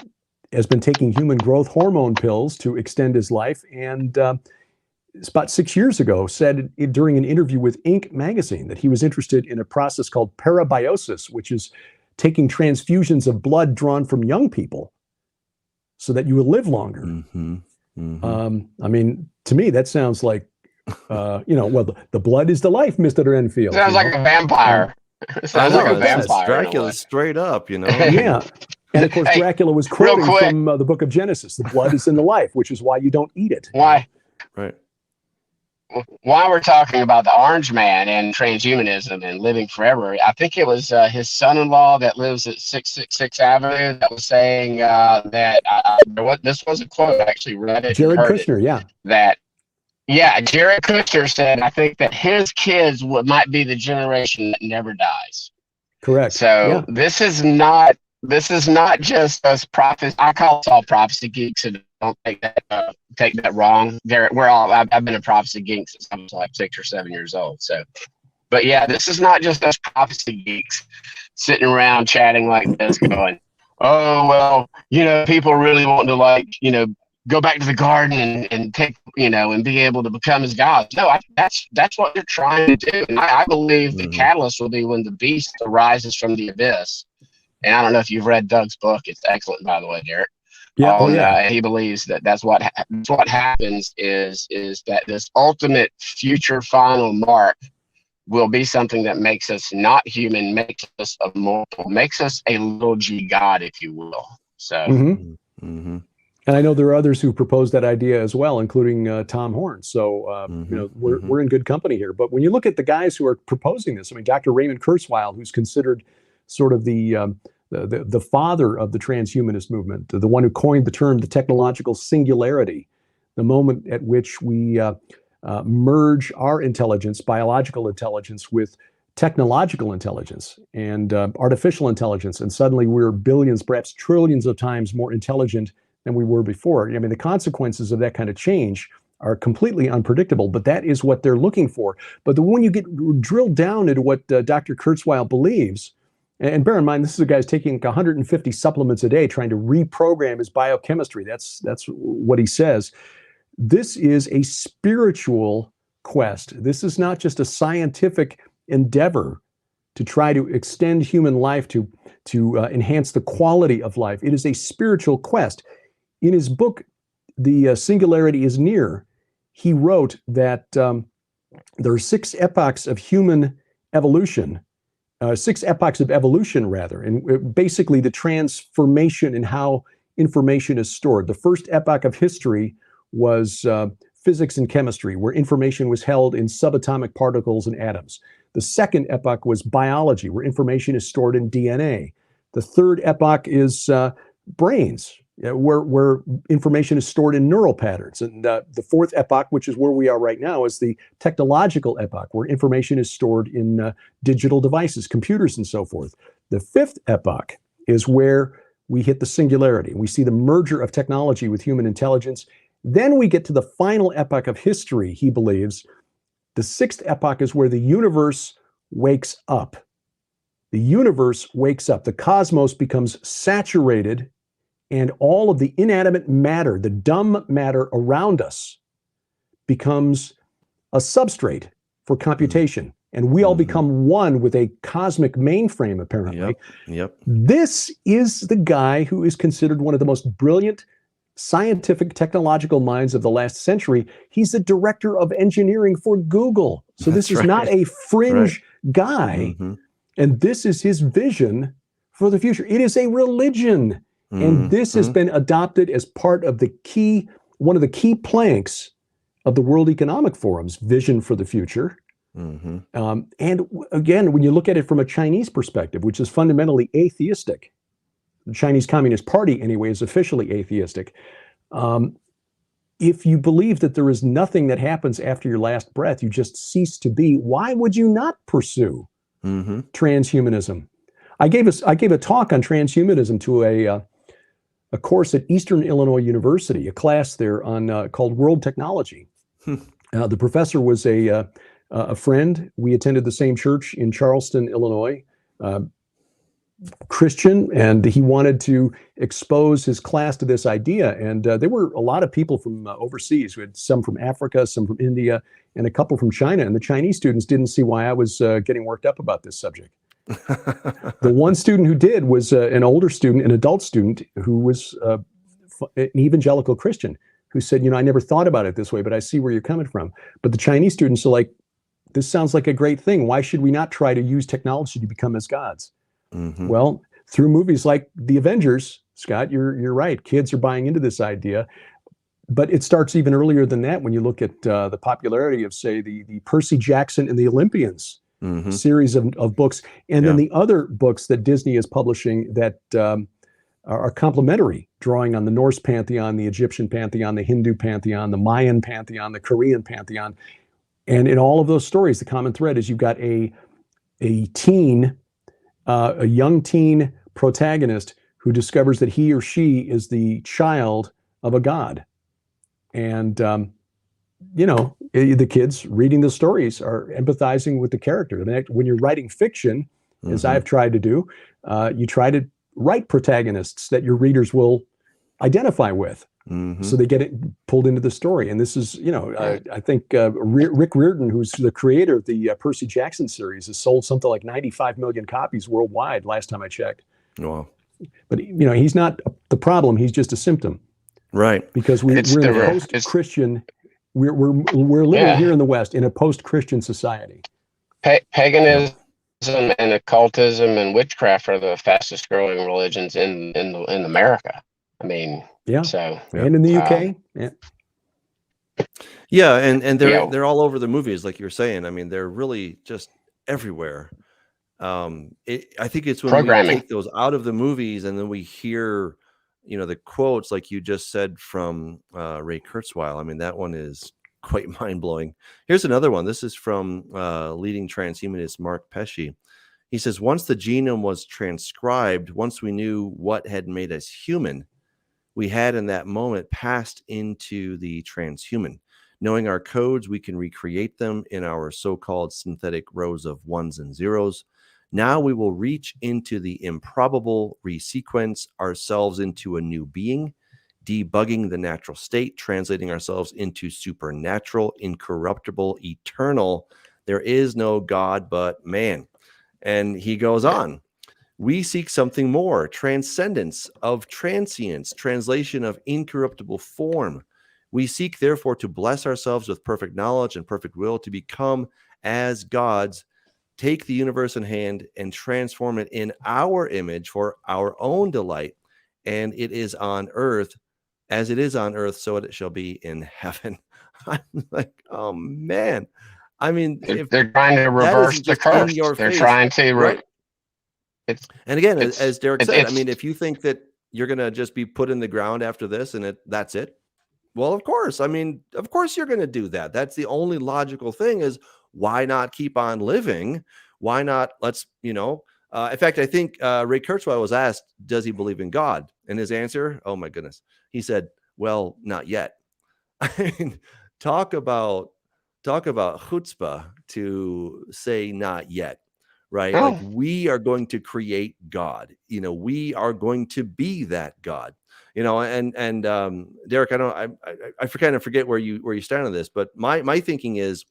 has been taking human growth hormone pills to extend his life. And about 6 years ago, said during an interview with Inc. magazine that he was interested in a process called parabiosis, which is taking transfusions of blood drawn from young people so that you will live longer. I mean, to me, that sounds like, the blood is the life, Mr. Enfield. Sounds like a vampire. Sounds like a vampire. Dracula straight up, Yeah. And of course, Dracula was quoting from the book of Genesis. The blood is in the life, which is why you don't eat it. Why? Right. While we're talking about the Orange Man and transhumanism and living forever, I think it was his son-in-law that lives at 666 Avenue that was saying this was a quote. I actually read it. Jared Kushner, Jared Kushner said, I think that his kids might be the generation that never dies. Correct. So this is not just us prophets. I call us all prophecy geeks, and don't take that wrong. I've been a prophecy geek since I was like 6 or 7 years old. So, but yeah, this is not just us prophecy geeks sitting around chatting like this, going, "Oh well, people really want to go back to the garden and take and be able to become as gods." No, that's what they're trying to do. And I believe the catalyst will be when the beast arises from the abyss. And I don't know if you've read Doug's book. It's excellent, by the way, Derek. Yeah. He believes that's what happens is that this ultimate future final mark will be something that makes us not human, makes us immortal, makes us a little g god, if you will. So. And I know there are others who proposed that idea as well, including Tom Horn. So we're in good company here. But when you look at the guys who are proposing this, I mean, Dr. Raymond Kurzweil, who's considered sort of the father of the transhumanist movement, the one who coined the term the technological singularity, the moment at which we merge our intelligence, biological intelligence, with technological intelligence and artificial intelligence, and suddenly we're billions, perhaps trillions of times more intelligent than we were before. I mean, the consequences of that kind of change are completely unpredictable, but that is what they're looking for. But when you get drilled down into what Dr. Kurzweil believes, and bear in mind, this is a guy who's taking 150 supplements a day trying to reprogram his biochemistry. That's what he says. This is a spiritual quest. This is not just a scientific endeavor to try to extend human life, to enhance the quality of life. It is a spiritual quest. In his book, The Singularity is Near, he wrote that there are 6 epochs of human evolution, 6 epochs of evolution, rather, and basically the transformation in how information is stored. The first epoch of history was physics and chemistry, where information was held in subatomic particles and atoms. The second epoch was biology, where information is stored in DNA. The third epoch is brains, where information is stored in neural patterns. And the fourth epoch, which is where we are right now, is the technological epoch, where information is stored in digital devices, computers, and so forth. The fifth epoch is where we hit the singularity. We see the merger of technology with human intelligence. Then we get to the final epoch of history, he believes. The sixth epoch is where the universe wakes up. The universe wakes up. The cosmos becomes saturated, and all of the inanimate matter, the dumb matter around us, becomes a substrate for computation. And we all become one with a cosmic mainframe, apparently. Yep. This is the guy who is considered one of the most brilliant scientific technological minds of the last century. He's the director of engineering for Google. So this is not a fringe guy. And this is his vision for the future. It is a religion. And this has been adopted as part of the key, one of the key planks of the World Economic Forum's vision for the future. And again, when you look at it from a Chinese perspective, which is fundamentally atheistic, the Chinese Communist Party, anyway, is officially atheistic. If you believe that there is nothing that happens after your last breath, you just cease to be, why would you not pursue transhumanism? I gave a talk on transhumanism to a course at Eastern Illinois University, a class there on called World Technology. The professor was a friend. We attended the same church in Charleston, Illinois. Christian, and he wanted to expose his class to this idea. And there were a lot of people from overseas. We had some from Africa, some from India, and a couple from China. And the Chinese students didn't see why I was getting worked up about this subject. The one student who did was an older student, an adult student, who was an evangelical Christian, who said, I never thought about it this way, but I see where you're coming from. But the Chinese students are like, this sounds like a great thing. Why should we not try to use technology to become as gods? Well, through movies like The Avengers, Scott, you're right. Kids are buying into this idea. But it starts even earlier than that when you look at the popularity of, say, the Percy Jackson and the Olympians series of books. And then the other books that Disney is publishing that are complementary, drawing on the Norse pantheon, the Egyptian pantheon, the Hindu pantheon, the Mayan pantheon, the Korean pantheon. And in all of those stories, the common thread is you've got a young teen protagonist who discovers that he or she is the child of a god. And, the kids reading the stories are empathizing with the character. When you're writing fiction, as I've tried to do, you try to write protagonists that your readers will identify with. So they get it pulled into the story. And this is, I think Rick Riordan, who's the creator of the Percy Jackson series, has sold something like 95 million copies worldwide last time I checked. Wow. But, he's not the problem. He's just a symptom. Right. Because we're in a post-Christian, we're living here in the West in a post-Christian society. Paganism and occultism and witchcraft are the fastest growing religions in America. I mean, and in the UK. And they're all over the movies, like you're saying. I mean, they're really just everywhere. I think it's when we take those out of the movies and then we hear, the quotes like you just said from Ray Kurzweil. I mean, that one is quite mind-blowing. Here's another one. This is from leading transhumanist Mark Pesce. He says, once the genome was transcribed, once we knew what had made us human, we had in that moment passed into the transhuman. Knowing our codes, we can recreate them in our so-called synthetic rows of ones and zeros. Now we will reach into the improbable, resequence ourselves into a new being, debugging the natural state, translating ourselves into supernatural, incorruptible, eternal. There is no God but man. And he goes on. We seek something more, transcendence of transience, translation of incorruptible form. We seek, therefore, to bless ourselves with perfect knowledge and perfect will to become as gods, take the universe in hand and transform it in our image for our own delight. And it is on earth, as it is on earth, so it shall be in heaven. I'm like, oh, man. I mean, if they're trying to reverse the curse. They're trying to... Right? And again, as Derek said, I mean, if you think that you're going to just be put in the ground after this and that's it, well, of course. I mean, of course you're going to do that. That's the only logical thing is why not keep on living? Why not? Let's, in fact, I think Ray Kurzweil was asked, does he believe in God? And his answer, oh my goodness. He said, well, not yet. I mean, talk about chutzpah to say not yet. Right? Oh. Like we are going to create God, we are going to be that God, and Derek, I kind of forget where you stand on this, but my thinking is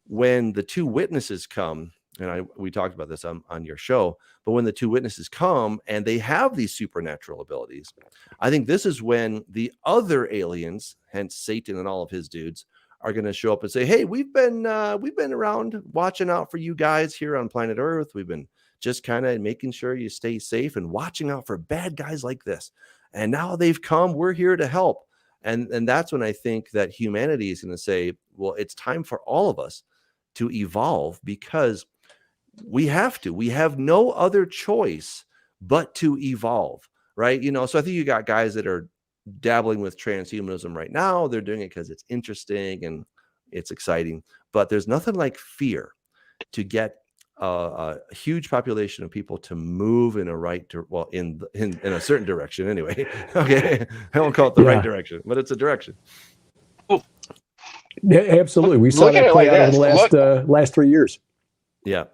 when the two witnesses come, and we talked about this on your show, but when the two witnesses come and they have these supernatural abilities, I think this is when the other aliens, hence Satan and all of his dudes, are going to show up and say, hey, we've been around watching out for you guys here on planet Earth. We've been just kind of making sure you stay safe and watching out for bad guys like this. And now they've come, we're here to help. And that's when I think that humanity is going to say, well, it's time for all of us to evolve because we have no other choice but to evolve. Right. So I think you got guys that are dabbling with transhumanism right now. They're doing it because it's interesting and it's exciting, but there's nothing like fear to get a huge population of people to move in in a certain direction anyway. Okay, I won't call it the right direction, but it's a direction. Yeah, absolutely. We saw that play out over the last 3 years. Yeah.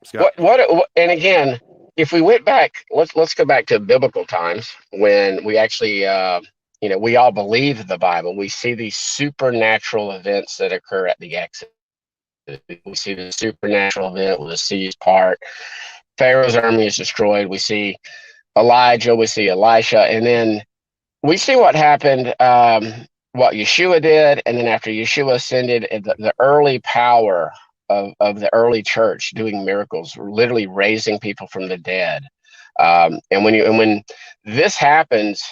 Scott? What and again, if we went back, let's go back to biblical times when we actually, we all believe the Bible. We see these supernatural events that occur at the Exodus. We see the supernatural event where the seas part, Pharaoh's army is destroyed. We see Elijah, we see Elisha, and then we see what happened, what Yeshua did, and then after Yeshua ascended, the early power of the early church doing miracles, literally raising people from the dead. And when this happens,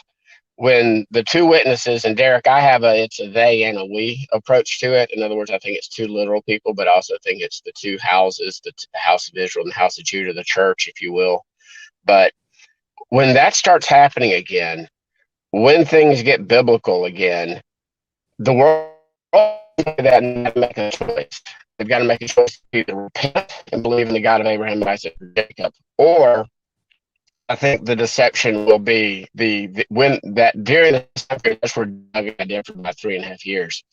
when the two witnesses, and Derek, it's a they and a we approach to it. In other words, I think it's two literal people, but I also think it's the two houses, the house of Israel and the house of Judah, the church, if you will. But when that starts happening again, when things get biblical again, the world that make a choice. They've got to make a choice to either repent and believe in the God of Abraham, Isaac, and Jacob, or I think the deception will be when that during this time period, that's where Doug and I did for about 3.5 years.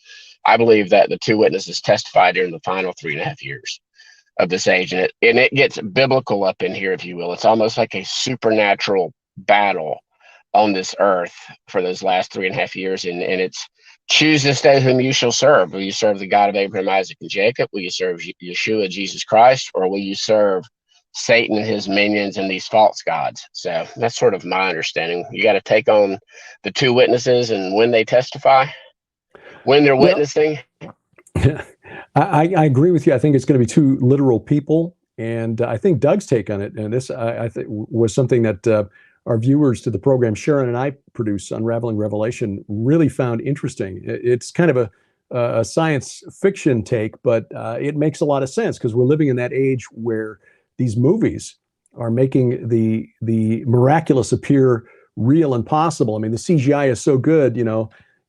I believe that the two witnesses testified during the final 3.5 years of this age, and it gets biblical up in here, if you will. It's almost like a supernatural battle on this earth for those last 3.5 years, and it's choose this day whom you shall serve. Will you serve the God of Abraham, Isaac, and Jacob? Will you serve Yeshua, Jesus Christ? Or will you serve Satan and his minions and these false gods? So that's sort of my understanding. You got to take on the two witnesses, and when they testify, when they're witnessing. I agree with you. I think it's going to be two literal people. And I think Doug's take on it, and this I think was something that our viewers to the program, Sharon and I produce, Unraveling Revelation, really found interesting. It's kind of a science fiction take, but it makes a lot of sense because we're living in that age where these movies are making the miraculous appear real and possible. I mean, the CGI is so good,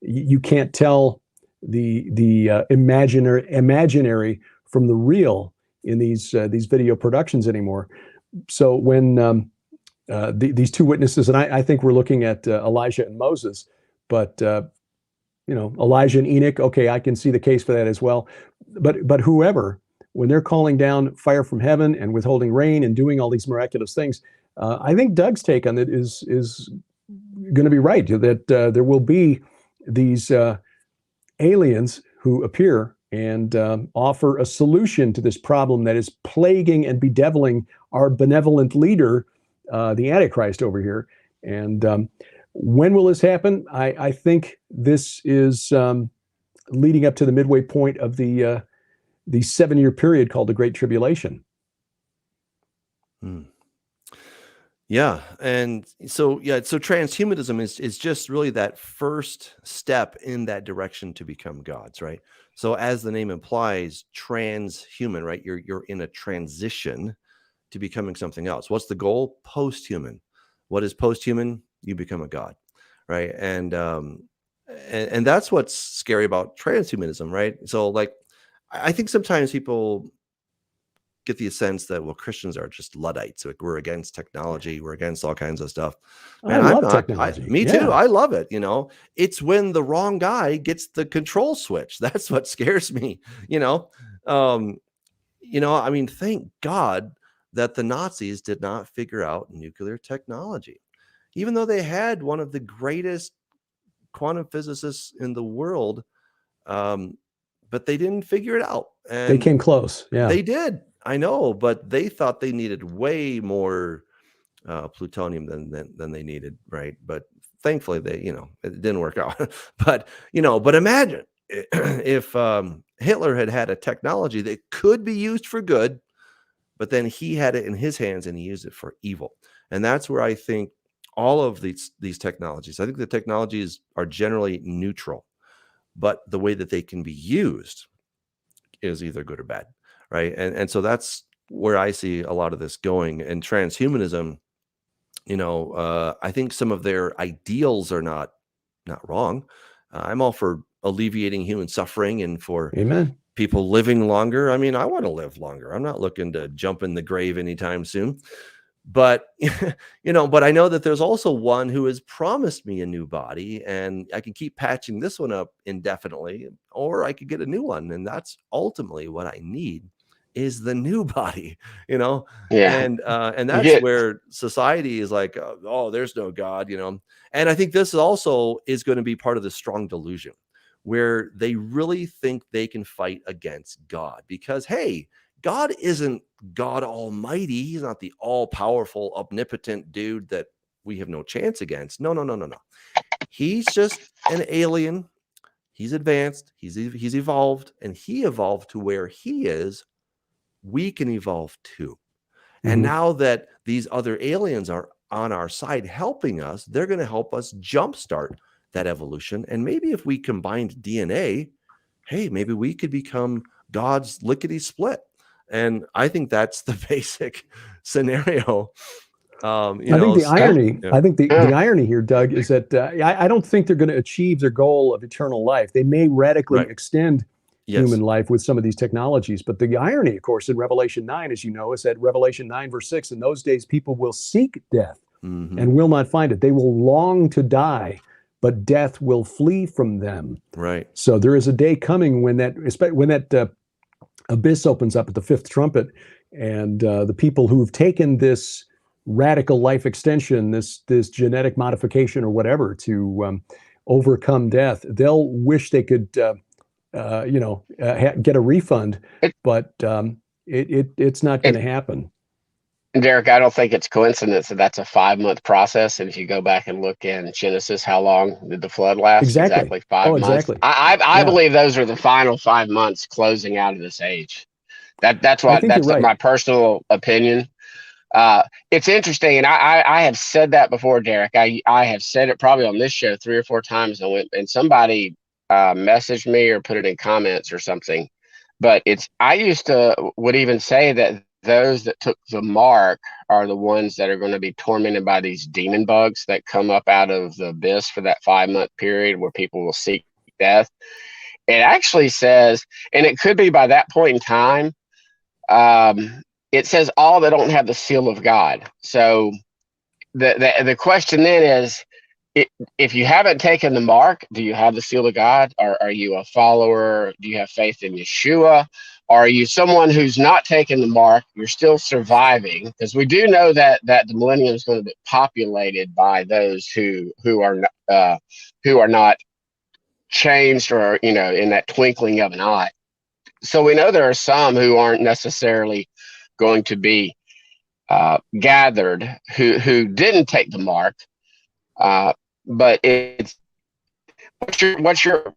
you can't tell imaginary from the real in these video productions anymore. So when these two witnesses, and I think we're looking at Elijah and Moses, but Elijah and Enoch, okay, I can see the case for that as well. But whoever, when they're calling down fire from heaven and withholding rain and doing all these miraculous things, I think Doug's take on it is going to be right, that there will be these aliens who appear and offer a solution to this problem that is plaguing and bedeviling our benevolent leader, the Antichrist over here. And when will this happen? I think this is leading up to the midway point of the 7-year period called the Great Tribulation. Yeah. And so transhumanism is just really that first step in that direction to become gods, right? So as the name implies, transhuman, right? You're in a transition to becoming something else. What's the goal? Post-human. What is post-human? You become a god, right? And that's what's scary about transhumanism, right? So like, I think sometimes people get the sense that, well, Christians are just Luddites. Like, we're against technology. We're against all kinds of stuff. Man, I love technology. Me too. I love it. It's when the wrong guy gets the control switch. That's what scares me. I mean, thank God that the Nazis did not figure out nuclear technology, even though they had one of the greatest quantum physicists in the world. But they didn't figure it out. And they came close. Yeah, they did. I know, but they thought they needed way more plutonium than they needed, right? But thankfully, it didn't work out. But imagine if Hitler had a technology that could be used for good, but then he had it in his hands and he used it for evil. And that's where I think all of these technologies, I think the technologies are generally neutral, but the way that they can be used is either good or bad. Right. And so that's where I see a lot of this going. And transhumanism, I think some of their ideals are not wrong. I'm all for alleviating human suffering and for Amen. People living longer. I mean, I want to live longer. I'm not looking to jump in the grave anytime soon. But, but I know that there's also one who has promised me a new body, and I can keep patching this one up indefinitely, or I could get a new one. And that's ultimately what I need, is the new body, Yeah. And that's where society is like, oh, there's no God, And I think this also is going to be part of the strong delusion, where they really think they can fight against God because, hey, God isn't God Almighty. He's not the all-powerful, omnipotent dude that we have no chance against. No. He's just an alien. He's advanced. He's evolved, and he evolved to where he is. We can evolve too. Mm-hmm. And now that these other aliens are on our side helping us, they're going to help us jumpstart that evolution. And maybe if we combined DNA, hey, maybe we could become God's lickety split. And I think that's the basic scenario. I think the irony here, Doug, is that I don't think they're going to achieve their goal of eternal life. They may radically extend human life with some of these technologies. But the irony, of course, in Revelation 9, as you know, is that Revelation 9, verse 6, in those days, people will seek death and will not find it. They will long to die, but death will flee from them. Right. So there is a day coming when that abyss opens up at the fifth trumpet, and the people who've taken this radical life extension, this genetic modification or whatever to overcome death, they'll wish they could get a refund, but it's not going to happen. Derek, I don't think it's coincidence that that's a 5-month process. And if you go back and look in Genesis, how long did the flood last? Exactly 5 months. Exactly. I believe those are the final 5 months closing out of this age. That's my personal opinion. It's interesting, and I have said that before, Derek. I have said it probably on this show 3 or 4 times, and somebody messaged me or put it in comments or something. But I would even say that those that took the mark are the ones that are going to be tormented by these demon bugs that come up out of the abyss for that 5-month period where people will seek death. it actually says, and it could be by that point in time, it says all that don't have the seal of God. So the question then is, if you haven't taken the mark, do you have the seal of God? Or are you a follower? Do you have faith in Yeshua? Or are you someone who's not taken the mark? You're still surviving, because we do know that the millennium is going to be populated by those who are not changed, or in that twinkling of an eye. So we know there are some who aren't necessarily going to be gathered who didn't take the mark. But it's what's your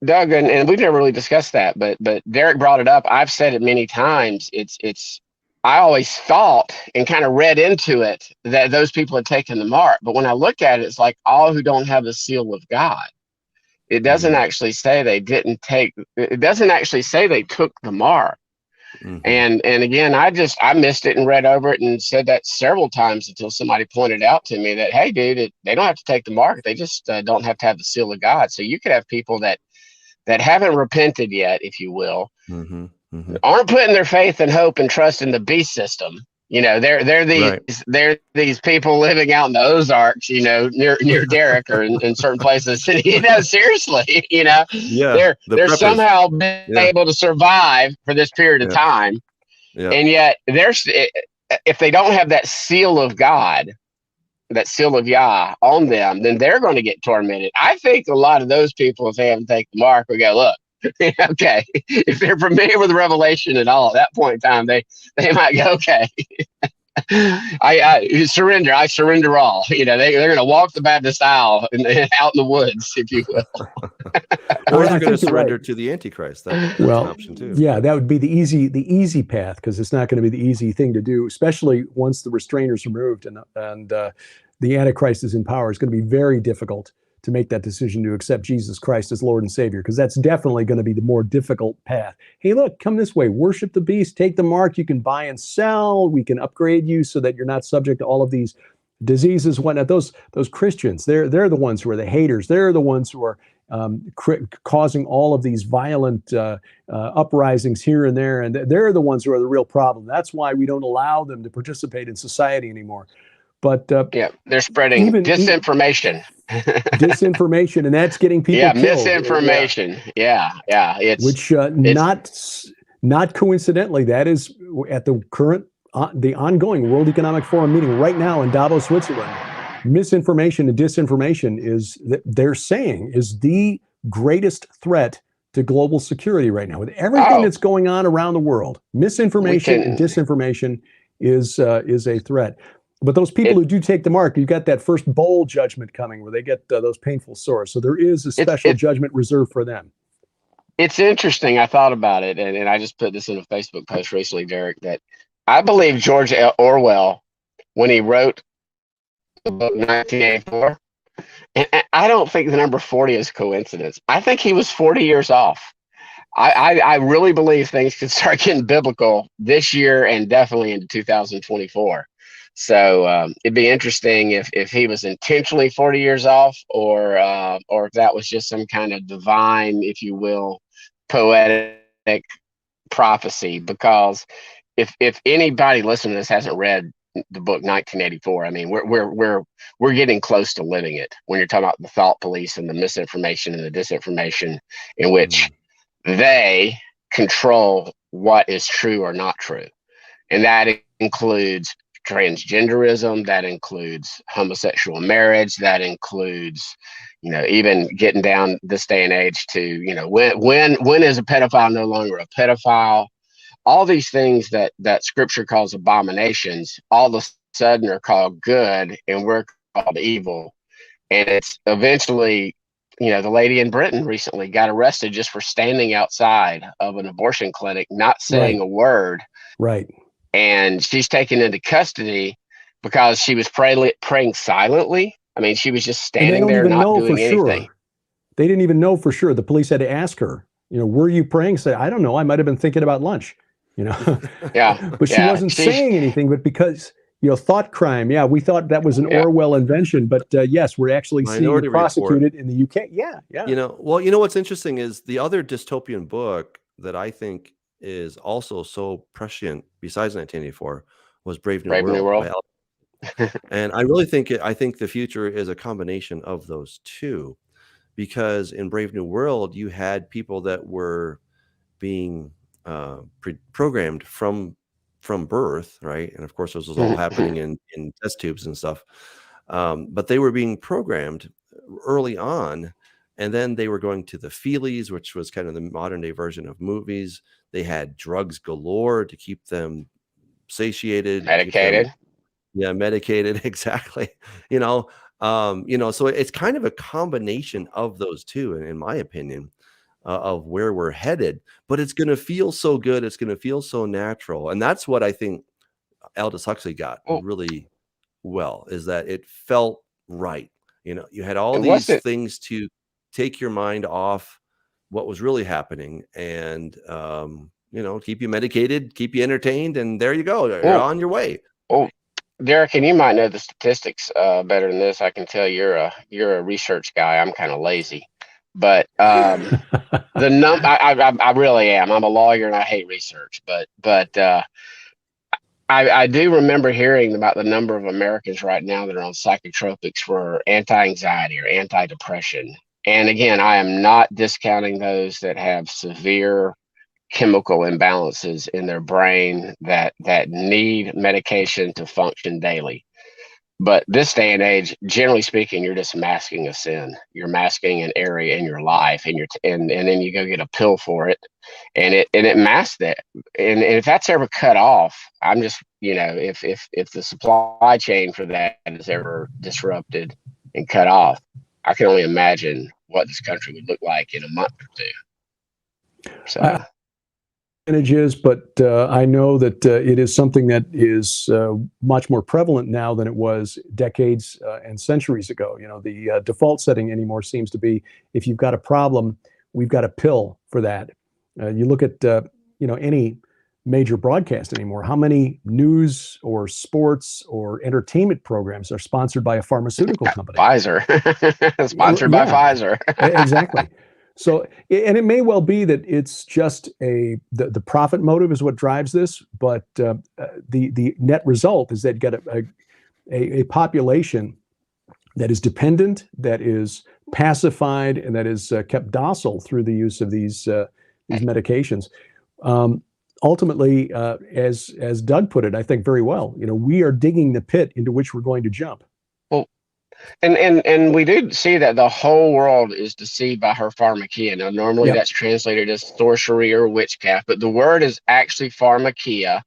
Doug, and we've never really discussed that, but Derek brought it up. I've said it many times. It's I always thought and kind of read into it that those people had taken the mark. But when I look at it, it's like all who don't have the seal of God. It doesn't actually say they didn't take. It doesn't actually say they took the mark. And again, I missed it and read over it and said that several times until somebody pointed out to me that, hey, dude, they don't have to take the mark. They just don't have to have the seal of God. So you could have people that haven't repented yet, if you will, aren't putting their faith and hope and trust in the beast system. They're these people living out in the Ozarks, near Derek or in certain places. Seriously, they're somehow been able to survive for this period of time. And yet if they don't have that seal of God, that seal of Yah on them, then they're going to get tormented. I think a lot of those people, if they haven't taken the mark, we go, look, okay, if they're familiar with Revelation at all, at that point in time, they might go, okay, I surrender all. They're going to walk the Baptist aisle and out in the woods, if you will. Or they're going to surrender to the Antichrist. That's an option too. Yeah, that would be the easy path, because it's not going to be the easy thing to do, especially once the restrainers are removed and the Antichrist is in power. It's going to be very difficult to make that decision to accept Jesus Christ as Lord and Savior, because that's definitely going to be the more difficult path. Hey, look, come this way, worship the beast, take the mark, you can buy and sell, we can upgrade you so that you're not subject to all of these diseases, whatnot. Those Christians, they're the ones who are the haters. They're the ones who are causing all of these violent uprisings here and there, and they're the ones who are the real problem. That's why we don't allow them to participate in society anymore. But they're spreading disinformation. Disinformation, and that's getting people killed. Misinformation. Not coincidentally, that is at the current the ongoing World Economic Forum meeting right now in Davos, Switzerland. Misinformation and disinformation they're saying is the greatest threat to global security right now. With everything that's going on around the world, misinformation and disinformation is a threat. But those people who do take the mark, you've got that first bowl judgment coming where they get those painful sores. So there is a special judgment reserved for them. It's interesting. I thought about it, and I just put this in a Facebook post recently, Derek, that I believe George Orwell, when he wrote the book 1984, and I don't think the number 40 is coincidence. I think he was 40 years off. I really believe things could start getting biblical this year and definitely into 2024. So it'd be interesting if he was intentionally 40 years off, or if that was just some kind of divine, if you will, poetic prophecy. Because if anybody listening to this hasn't read the book 1984, I mean, we're getting close to living it. When you're talking about the thought police and the misinformation and the disinformation, in which they control what is true or not true, and that includes transgenderism, that includes homosexual marriage, that includes, even getting down this day and age to, when is a pedophile no longer a pedophile? All these things that Scripture calls abominations, all of a sudden are called good, and we're called evil. And it's eventually, the lady in Britain recently got arrested just for standing outside of an abortion clinic, not saying a word. Right. And she's taken into custody because she was praying silently. I mean, she was just standing there not doing anything. They didn't even know for sure. The police had to ask her, were you praying? Say, I don't know. I might have been thinking about lunch, Yeah. But she wasn't saying anything, but because thought crime. Yeah, we thought that was an Orwell invention, but yes, we're actually seeing Minority it prosecuted Report. in the UK. Yeah, yeah. What's interesting is the other dystopian book that I think is also so prescient, besides 1984, was Brave New Brave New World by World. And I really think I think the future is a combination of those two, because in Brave New World you had people that were being programmed from birth, right? And of course, this was all happening in test tubes and stuff. But they were being programmed early on, and then they were going to the feelies, which was kind of the modern day version of movies. They had drugs galore to keep them satiated, Medicated. medicated, exactly. So it's kind of a combination of those two, in my opinion, of where we're headed. But it's going to feel so good. It's going to feel so natural, and that's what I think Aldous Huxley got really well, is that it felt right. You had all these things to take your mind off what was really happening, and keep you medicated, keep you entertained, and there you go. You're on your way. Oh, Derek, and you might know the statistics better than this. I can tell you're a research guy. I'm kind of lazy, but the I really am. I'm a lawyer and I hate research, but I do remember hearing about the number of Americans right now that are on psychotropics for anti-anxiety or anti-depression. And again, I am not discounting those that have severe chemical imbalances in their brain that need medication to function daily. But this day and age, generally speaking, you're just masking a sin. You're masking an area in your life, and and then you go get a pill for it, and it masks that. And if that's ever cut off, I'm just, if the supply chain for that is ever disrupted and cut off, I can only imagine what this country would look like in a month or two. So. Advantages, but I know that it is something that is much more prevalent now than it was decades and centuries ago. The default setting anymore seems to be, if you've got a problem, we've got a pill for that. You look at any major broadcast anymore. How many news or sports or entertainment programs are sponsored by a pharmaceutical company? Pfizer, sponsored by Pfizer. Exactly. So, and it may well be that it's just the profit motive is what drives this, but the net result is that you got a population that is dependent, that is pacified, and that is kept docile through the use of these medications. Ultimately, as Doug put it, I think very well, we are digging the pit into which we're going to jump. And we do see that the whole world is deceived by her pharmakia. Now, normally that's translated as sorcery or witchcraft, but the word is actually pharmakia.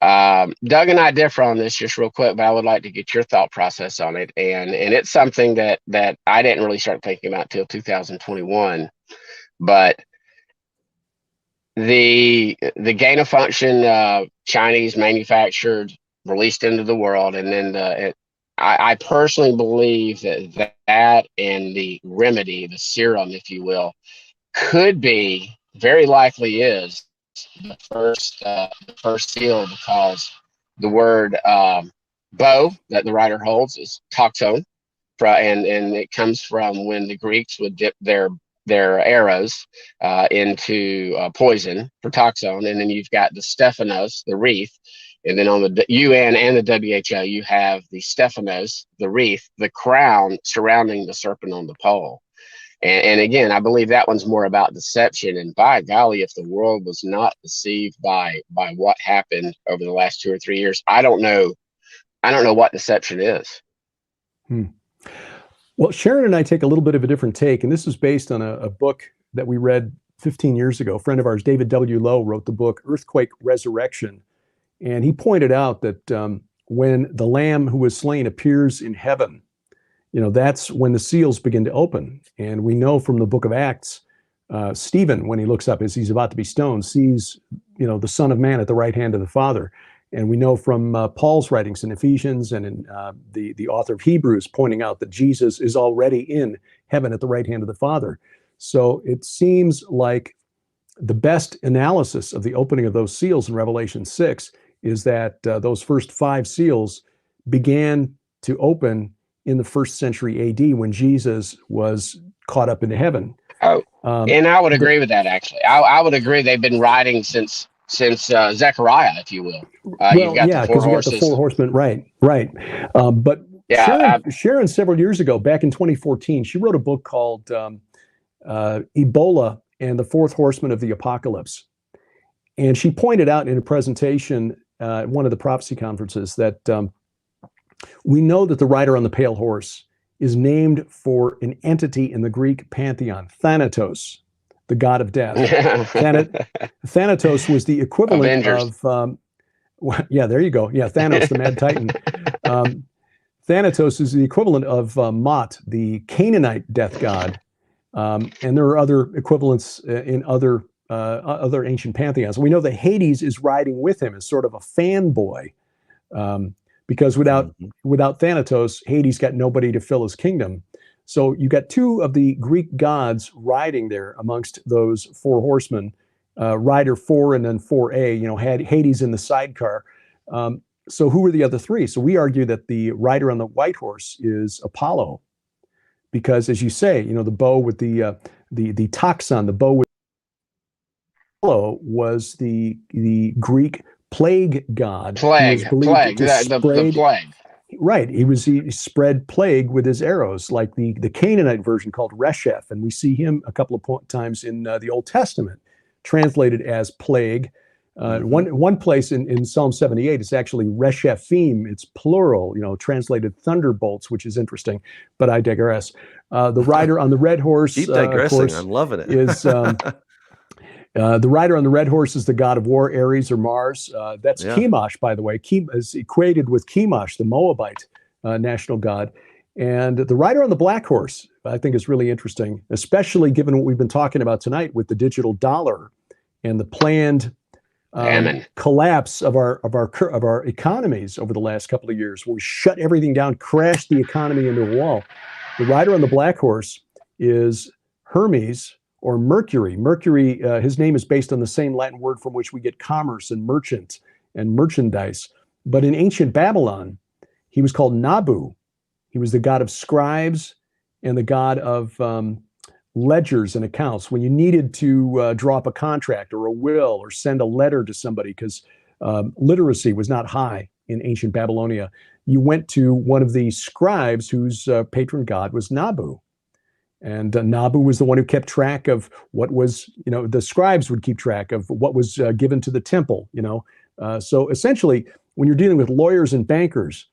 Doug and I differ on this just real quick, but I would like to get your thought process on it. And it's something that I didn't really start thinking about till 2021. But the gain of function, Chinese manufactured, released into the world, and then I personally believe that and the remedy, the serum, if you will, could be, very likely is, the first seal, because the word bow that the writer holds is toxon, and it comes from when the Greeks would dip their arrows into poison for toxon, and then you've got the Stephanos, the wreath. And then on the UN and the WHO, you have the Stephanos, the wreath, the crown surrounding the serpent on the pole. And again, I believe that one's more about deception. And by golly, if the world was not deceived by what happened over the last 2 or 3 years, I don't know what deception is. Well, Sharon and I take a little bit of a different take, and this is based on a book that we read 15 years ago. A friend of ours, David W. Lowe, wrote the book Earthquake Resurrection. And he pointed out that when the Lamb who was slain appears in heaven, that's when the seals begin to open. And we know from the book of Acts, Stephen, when he looks up as he's about to be stoned, sees, the Son of Man at the right hand of the Father. And we know from Paul's writings in Ephesians and in the author of Hebrews pointing out that Jesus is already in heaven at the right hand of the Father. So it seems like the best analysis of the opening of those seals in Revelation 6 is that those first 5 seals began to open in the 1st century AD when Jesus was caught up into heaven. Oh, and I would agree with that, actually. I would agree they've been riding since Zechariah, if you will. You've got the 4 horses. We got the 4 horsemen, right. But Yeah, Sharon, several years ago, back in 2014, she wrote a book called Ebola and the 4th Horseman of the Apocalypse. And she pointed out in a presentation at one of the prophecy conferences that we know that the rider on the pale horse is named for an entity in the Greek pantheon, Thanatos, the god of death. Thanatos was the equivalent Avengers. of, yeah, there you go. Yeah, Thanos, the mad titan. Thanatos is the equivalent of Mot, the Canaanite death god. And there are other equivalents in other ancient pantheons. We know that Hades is riding with him as sort of a fanboy, because without Thanatos, Hades got nobody to fill his kingdom. So you got 2 of the Greek gods riding there amongst those 4 horsemen, rider 4 and then 4A. You know, had Hades in the sidecar. So who were the other 3? So we argue that the rider on the white horse is Apollo, because, as you say, you know, the bow with the toxon, the bow with Apollo was the Greek plague god. Plague. The plague. Right. He spread plague with his arrows, like the Canaanite version called Resheph, and we see him a couple of times in the Old Testament, translated as plague. One place in Psalm 78, it's actually Reshephim. It's plural, you know, translated thunderbolts, which is interesting, but I digress. The rider on the red horse, keep digressing. Of course, I'm loving it. Is the rider on the red horse is the god of war, Ares or Mars. That's Chemosh, by the way. Is equated with Chemosh, the Moabite national god. And the rider on the black horse, I think, is really interesting, especially given what we've been talking about tonight with the digital dollar and the planned collapse of our economies over the last couple of years, where we shut everything down, crashed the economy into a wall. The rider on the black horse is Hermes or Mercury. Mercury, his name is based on the same Latin word from which we get commerce and merchant and merchandise. But in ancient Babylon, he was called Nabu. He was the god of scribes and the god of ledgers and accounts. When you needed to draw up a contract or a will or send a letter to somebody, because literacy was not high in ancient Babylonia, you went to one of the scribes whose patron god was Nabu. And Nabu was the one who kept track of what was, you know, the scribes would keep track of what was given to the temple, you know. So essentially, when you're dealing with lawyers and bankers,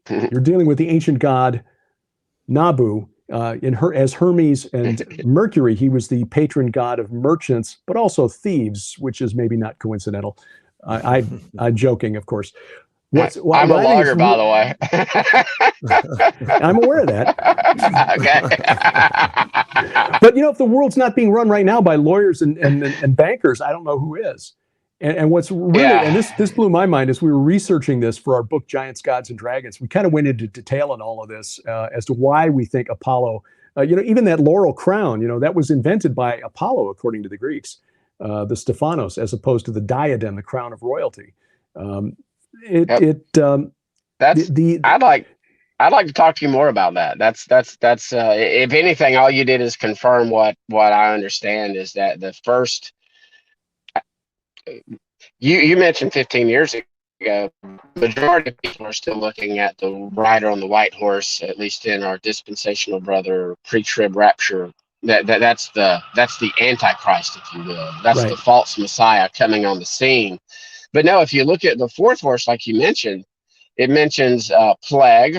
you're dealing with the ancient god Nabu. As Hermes and Mercury, he was the patron god of merchants, but also thieves, which is maybe not coincidental. I'm joking, of course. I'm a lawyer, by the way. I'm aware of that. Okay. But, you know, if the world's not being run right now by lawyers and bankers, I don't know who is. And what's really, and this blew my mind as we were researching this for our book, Giants, Gods, and Dragons. We kind of went into detail on all of this as to why we think Apollo, you know, even that laurel crown, you know, that was invented by Apollo, according to the Greeks, the Stephanos, as opposed to the diadem, the crown of royalty. I'd like to talk to you more about that. That's if anything, all you did is confirm what I understand is that the first. You mentioned 15 years ago, majority of people are still looking at the rider on the white horse, at least in our dispensational brother pre-trib rapture. That's the Antichrist, if you will. That's the false Messiah coming on the scene. But no, if you look at the 4th horse, like you mentioned, it mentions plague,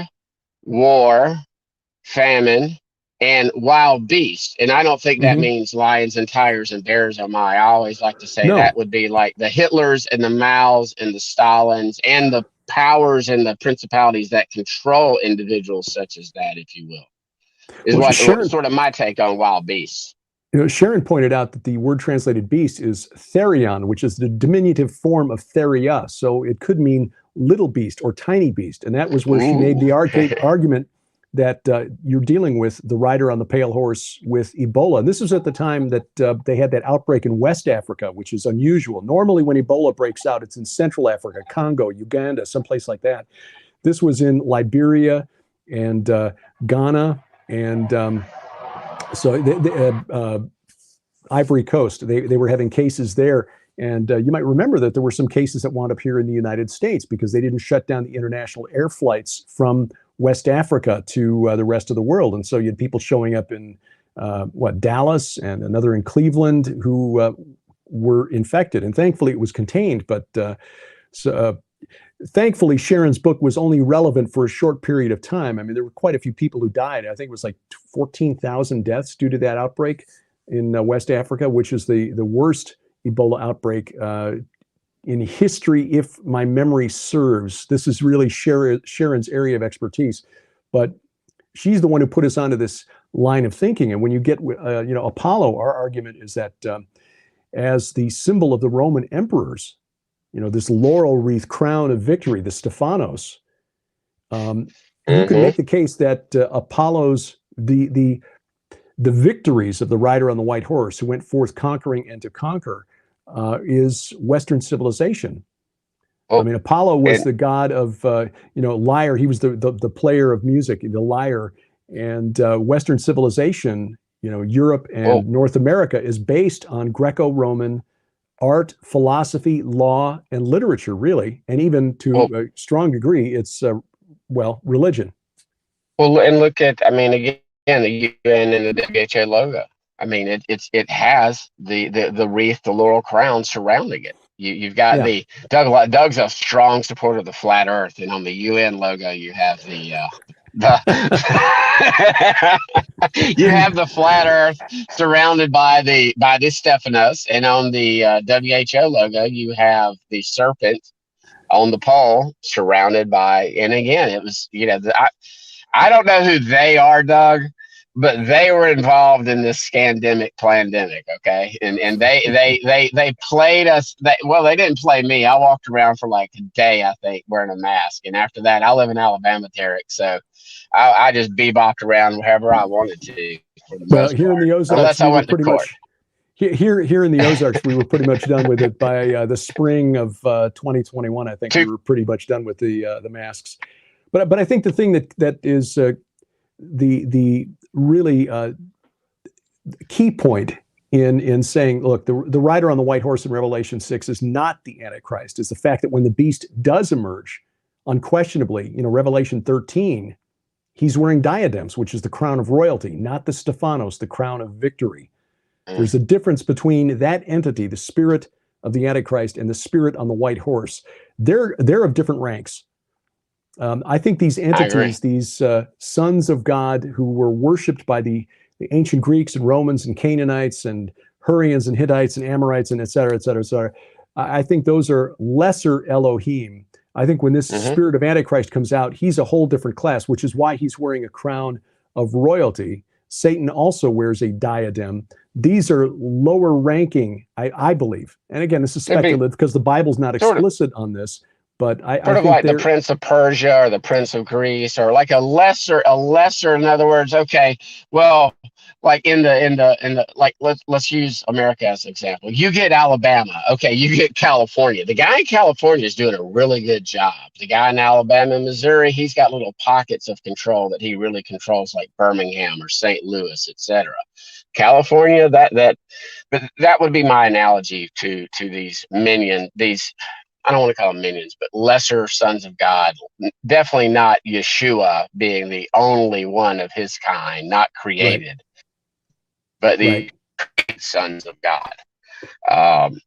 war, famine, and wild beast. And I don't think that means lions and tigers and bears. I always like to say that would be like the Hitlers and the Maos and the Stalins and the powers and the principalities that control individuals such as that, if you will, is what sort of my take on wild beasts. You know, Sharon pointed out that the word translated beast is therion, which is the diminutive form of theria. So it could mean little beast or tiny beast. And that was where she made the argument that you're dealing with the rider on the pale horse with Ebola. And this was at the time that they had that outbreak in West Africa, which is unusual. Normally when Ebola breaks out, it's in Central Africa, Congo, Uganda, someplace like that. This was in Liberia and Ghana and Ivory Coast. They were having cases there. And you might remember that there were some cases that wound up here in the United States because they didn't shut down the international air flights from West Africa to the rest of the world. And so you had people showing up in Dallas and another in Cleveland who were infected. And thankfully it was contained. But thankfully Sharon's book was only relevant for a short period of time. I mean, there were quite a few people who died. I think it was like 14,000 deaths due to that outbreak in West Africa, which is the worst Ebola outbreak in history, if my memory serves. This is really Sharon's area of expertise, but she's the one who put us onto this line of thinking. And when you get, Apollo, our argument is that as the symbol of the Roman emperors, this laurel wreath crown of victory, the Stephanos, you can make the case that Apollo's, the victories of the rider on the white horse who went forth conquering and to conquer is Western civilization. I mean, Apollo was the god of, lyre. He was the player of music, the lyre. And Western civilization, Europe and North America is based on Greco-Roman art, philosophy, law, and literature, really. And even to a strong degree, it's, religion. Well, and look at, again, the UN and the WHO logo. I mean, it has the wreath, the laurel crown surrounding it. You've got Doug's a strong supporter of the flat Earth, and on the UN logo you have the you have the flat Earth surrounded by this Stephanos, and on the WHO logo you have the serpent on the pole surrounded by. And again, it was I don't know who they are, Doug, but they were involved in this pandemic, okay? And they played us. They didn't play me. I walked around for like a day, I think, wearing a mask. And after that, I live in Alabama, Derek, so I just bebopped around wherever I wanted to. Well, here in the Ozarks, unless I went to court. Here in the Ozarks, we were pretty much done with it by the spring of 2021. I think we were pretty much done with the masks. But I think the thing that is the really key point in saying, look, the rider on the white horse in Revelation 6 is not the Antichrist. It's the fact that when the beast does emerge, unquestionably, Revelation 13, he's wearing diadems, which is the crown of royalty, not the Stephanos, the crown of victory. There's a difference between that entity, the spirit of the Antichrist, and the spirit on the white horse. They're of different ranks. I think these entities, these sons of God who were worshipped by the ancient Greeks and Romans and Canaanites and Hurrians and Hittites and Amorites and et cetera, et cetera, et cetera, I think those are lesser Elohim. I think when this spirit of Antichrist comes out, he's a whole different class, which is why he's wearing a crown of royalty. Satan also wears a diadem. These are lower ranking, I believe. And again, this is speculative because the Bible's not explicit on this. But I think like the Prince of Persia or the Prince of Greece, or like a lesser, in other words, okay, well, like in the like let's use America as an example. You get Alabama, okay, you get California. The guy in California is doing a really good job. The guy in Alabama and Missouri, he's got little pockets of control that he really controls, like Birmingham or St. Louis, etc. California, but that would be my analogy to these I don't want to call them minions, but lesser sons of God. Definitely not Yeshua being the only one of his kind, not created, but the sons of God. And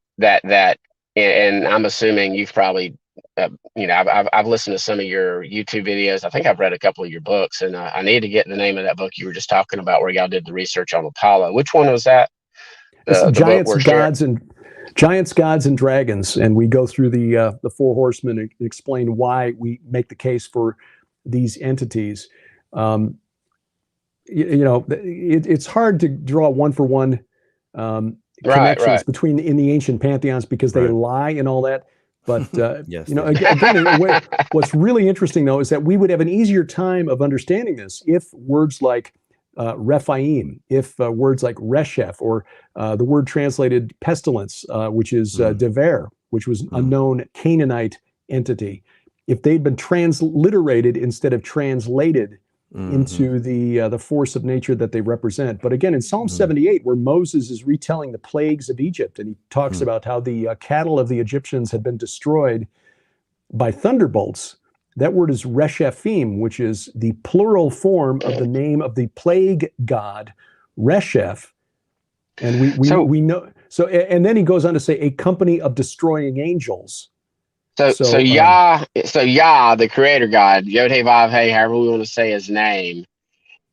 I'm assuming you've probably, I've listened to some of your YouTube videos. I think I've read a couple of your books, and I need to get the name of that book you were just talking about, where y'all did the research on Apollo. Which one was that? Giants, Gods, and Dragons, and we go through the four horsemen and explain why we make the case for these entities. It's hard to draw one-for-one connections between in the ancient pantheons because they lie and all that. But Yes, you know, they do. again, in a way, what's really interesting though is that we would have an easier time of understanding this if words like Rephaim, if words like Resheph, or the word translated pestilence, which is Dever, which was a known Canaanite entity, if they'd been transliterated instead of translated into the force of nature that they represent. But again, in Psalm 78, where Moses is retelling the plagues of Egypt, and he talks about how the cattle of the Egyptians had been destroyed by thunderbolts, that word is Reshephim, which is the plural form of the name of the plague god, Resheph. And we know. So, and then he goes on to say, a company of destroying angels. So Yah, the creator God, Yod He Vav He, however we want to say his name,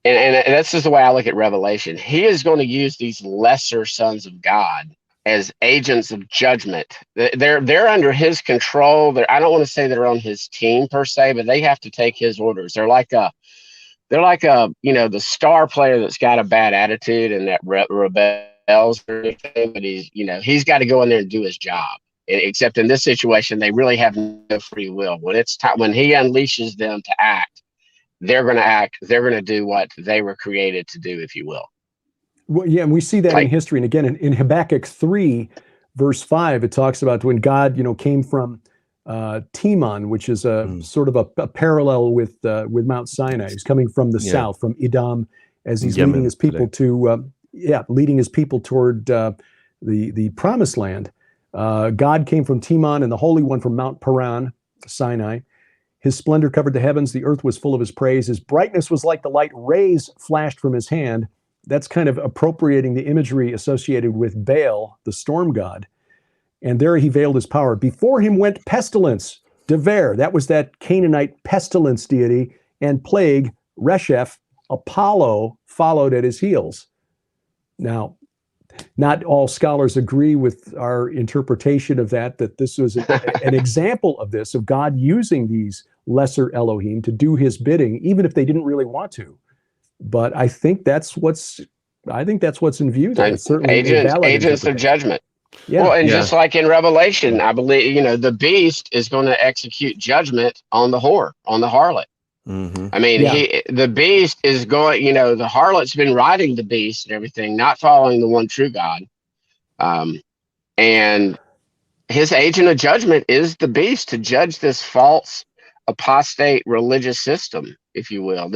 and that's just the way I look at Revelation. He is going to use these lesser sons of God as agents of judgment. They're under his control. I don't want to say they're on his team per se, but they have to take his orders. They're like a the star player that's got a bad attitude and that rebels or anything, but he's got to go in there and do his job. Except in this situation, they really have no free will. When it's time, when he unleashes them to act, they're going to act. They're going to do what they were created to do, if you will. Well, yeah, and we see that in history. And again, in Habakkuk 3, verse 5, it talks about when God, came from Timon, which is a sort of a parallel with Mount Sinai. He's coming from the south, from Edom, as he's leading his people leading his people toward the promised land. God came from Timon, and the Holy One from Mount Paran, Sinai. His splendor covered the heavens. The earth was full of his praise. His brightness was like the light. Rays flashed from his hand. That's kind of appropriating the imagery associated with Baal, the storm god. And there he veiled his power. Before him went pestilence, Dever, that was that Canaanite pestilence deity, and plague, Resheph, Apollo, followed at his heels. Now, not all scholars agree with our interpretation of that this was an example of this, of God using these lesser Elohim to do his bidding, even if they didn't really want to. But I think that's what's in view there. It's certainly agents of judgment. Yeah. Well, and just like in Revelation, I believe, the beast is going to execute judgment on the whore, on the harlot. I mean, the beast is going, the harlot's been riding the beast and everything, not following the one true God. And his agent of judgment is the beast, to judge this false apostate religious system, if you will.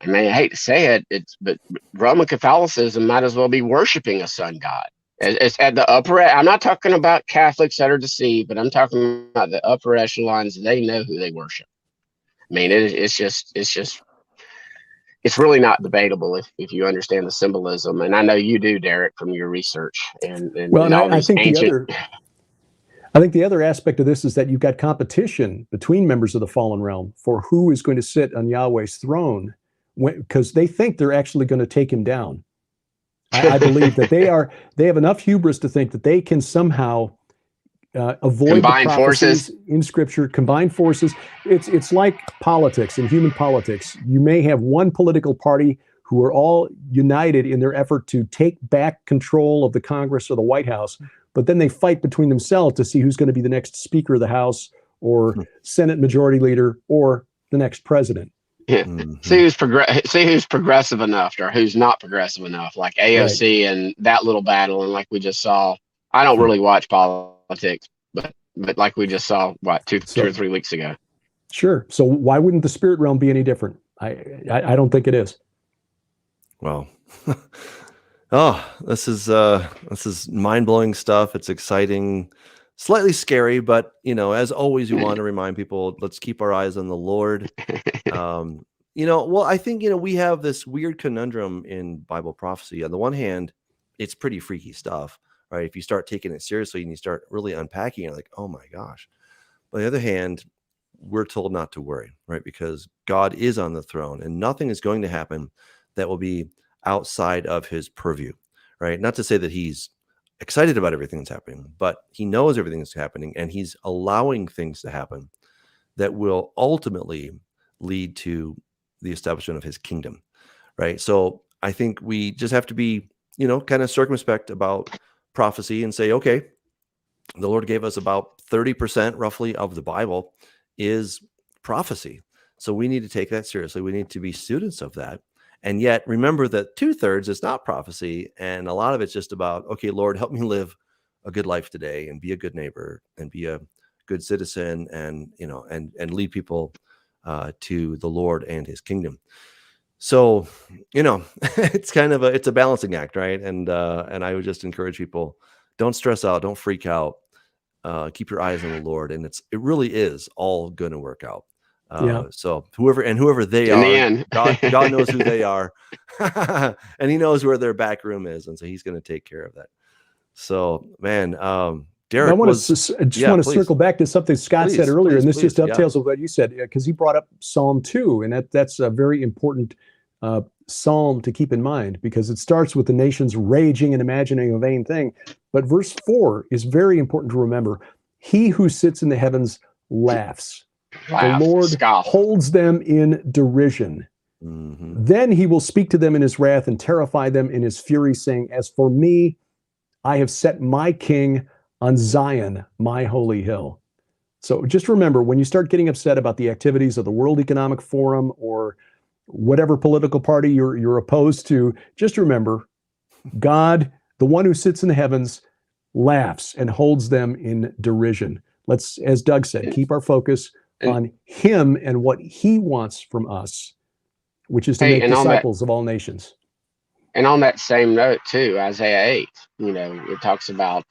I mean, I hate to say it, but Roman Catholicism might as well be worshiping a sun god. It's at the upper. I'm not talking about Catholics that are deceived, but I'm talking about the upper echelons. They know who they worship. I mean, it's really not debatable if you understand the symbolism, and I know you do, Derek, from your research. I think the other aspect of this is that you've got competition between members of the fallen realm for who is going to sit on Yahweh's throne, because they think they're actually going to take him down. I believe that they have enough hubris to think that they can somehow avoid combine the prophecies in Scripture, combine forces. It's like politics and human politics. You may have one political party who are all united in their effort to take back control of the Congress or the White House, but then they fight between themselves to see who's going to be the next Speaker of the House or Senate Majority Leader or the next president. Yeah. See who's progressive enough or who's not progressive enough, like AOC and that little battle. And like we just saw, I don't really watch politics, but like we just saw, two or 3 weeks ago. Sure. So why wouldn't the spirit realm be any different? I don't think it is. Well, this is mind-blowing stuff. It's exciting, slightly scary, but as always, we want to remind people, let's keep our eyes on the Lord. I think we have this weird conundrum in Bible prophecy. On the one hand, it's pretty freaky stuff, right? If you start taking it seriously and you start really unpacking it, like, oh my gosh. On the other hand, we're told not to worry, right? Because God is on the throne and nothing is going to happen that will be outside of his purview, right? Not to say that he's excited about everything that's happening, but he knows everything that's happening and he's allowing things to happen that will ultimately lead to the establishment of his kingdom, right? So I think we just have to be, kind of circumspect about prophecy and say, okay, the Lord gave us about 30% roughly of the Bible is prophecy. So we need to take that seriously. We need to be students of that. And yet remember that 2/3 is not prophecy. And a lot of it's just about, okay, Lord, help me live a good life today and be a good neighbor and be a good citizen and, and lead people to the Lord and his kingdom. So, it's kind of it's a balancing act, right? And I would just encourage people, don't stress out, don't freak out. Keep your eyes on the Lord, and it really is all going to work out. So whoever they In are, the end. God knows who they are, and he knows where their back room is, and so he's going to take care of that. So, man, Derek, I want to circle back to something Scott said earlier, and this just dovetails with what you said, because he brought up Psalm 2, and that's a very important psalm to keep in mind, because it starts with the nations raging and imagining a vain thing. But verse 4 is very important to remember. He who sits in the heavens laughs. The Lord holds them in derision. Mm-hmm. Then he will speak to them in his wrath and terrify them in his fury, saying, as for me, I have set my king on Zion, my holy hill. So just remember, when you start getting upset about the activities of the World Economic Forum or whatever political party you're opposed to, just remember, God, the one who sits in the heavens, laughs and holds them in derision. Let's, as Doug said, keep our focus on him and what he wants from us, which is to make disciples of all nations. And on that same note too, Isaiah 8, it talks about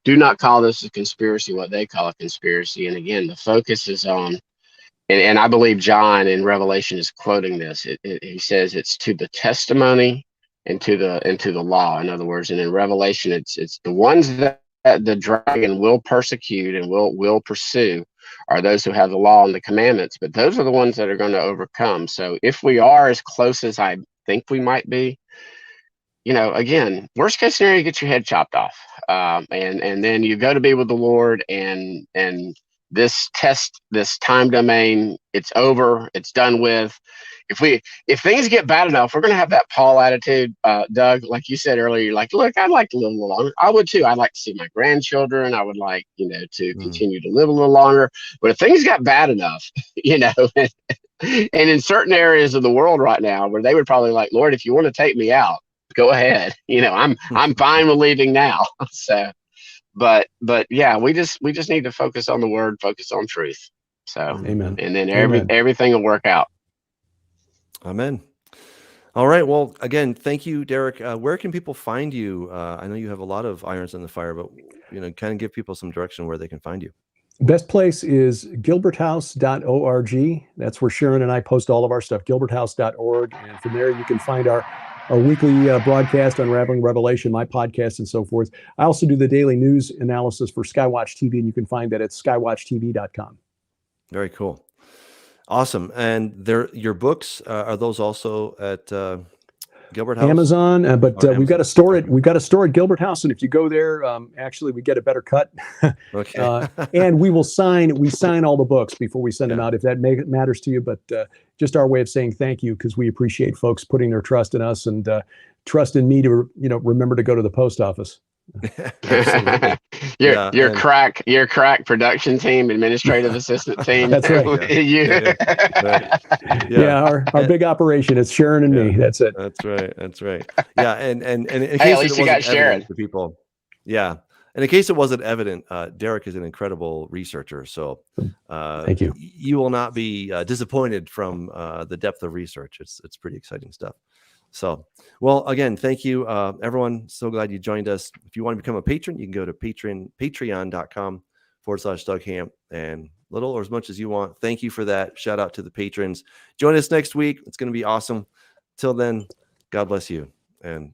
do not call this a conspiracy, what they call a conspiracy. And again, the focus is on, and I believe John in Revelation is quoting this. He says it's to the testimony and to the law. In other words, and in Revelation, it's the ones that the dragon will persecute and will pursue are those who have the law and the commandments. But those are the ones that are going to overcome. So if we are as close as I think we might be, again, worst case scenario, you get your head chopped off, and then you go to be with the Lord, and this time domain, it's over, it's done with. If things get bad enough, we're going to have that Paul attitude, Doug, like you said earlier. You're like, look, I'd like to live a little longer. I would too. I'd like to see my grandchildren. I would like, to continue to live a little longer. But if things got bad enough, and in certain areas of the world right now where they would probably like, Lord, if you want to take me out, go ahead. I'm fine with leaving now. So, but yeah, we just need to focus on the word, focus on truth. So, amen. And then everything will work out. Amen. All right. Well, again, thank you, Derek. Where can people find you? I know you have a lot of irons in the fire, but kind of give people some direction where they can find you. Best place is gilberthouse.org. That's where Sharon and I post all of our stuff, gilberthouse.org. And from there, you can find our weekly broadcast, Unraveling Revelation, my podcast, and so forth. I also do the daily news analysis for Skywatch TV, and you can find that at skywatchtv.com. Very cool. Awesome. And your books, are those also at Gilbert House? Amazon, but we've got to store it. We've got to store at Gilbert House, and if you go there, actually, we get a better cut. Okay. And we sign all the books before we send them out, if that matters to you. But just our way of saying thank you, because we appreciate folks putting their trust in us and trust in me to remember to go to the post office. your crack production team, administrative assistant team. That's right. Our big operation. It's Sharon and me. That's it. That's right. Yeah, and in case at least you got Sharon to people. Yeah, and in case it wasn't evident, Derek is an incredible researcher. So thank you. You will not be disappointed from the depth of research. It's pretty exciting stuff. So, well, again, thank you, everyone. So glad you joined us. If you want to become a patron, you can go to patreon.com/Doug Hamp, and little or as much as you want. Thank you for that. Shout out to the patrons. Join us next week. It's going to be awesome. Till then, God bless you and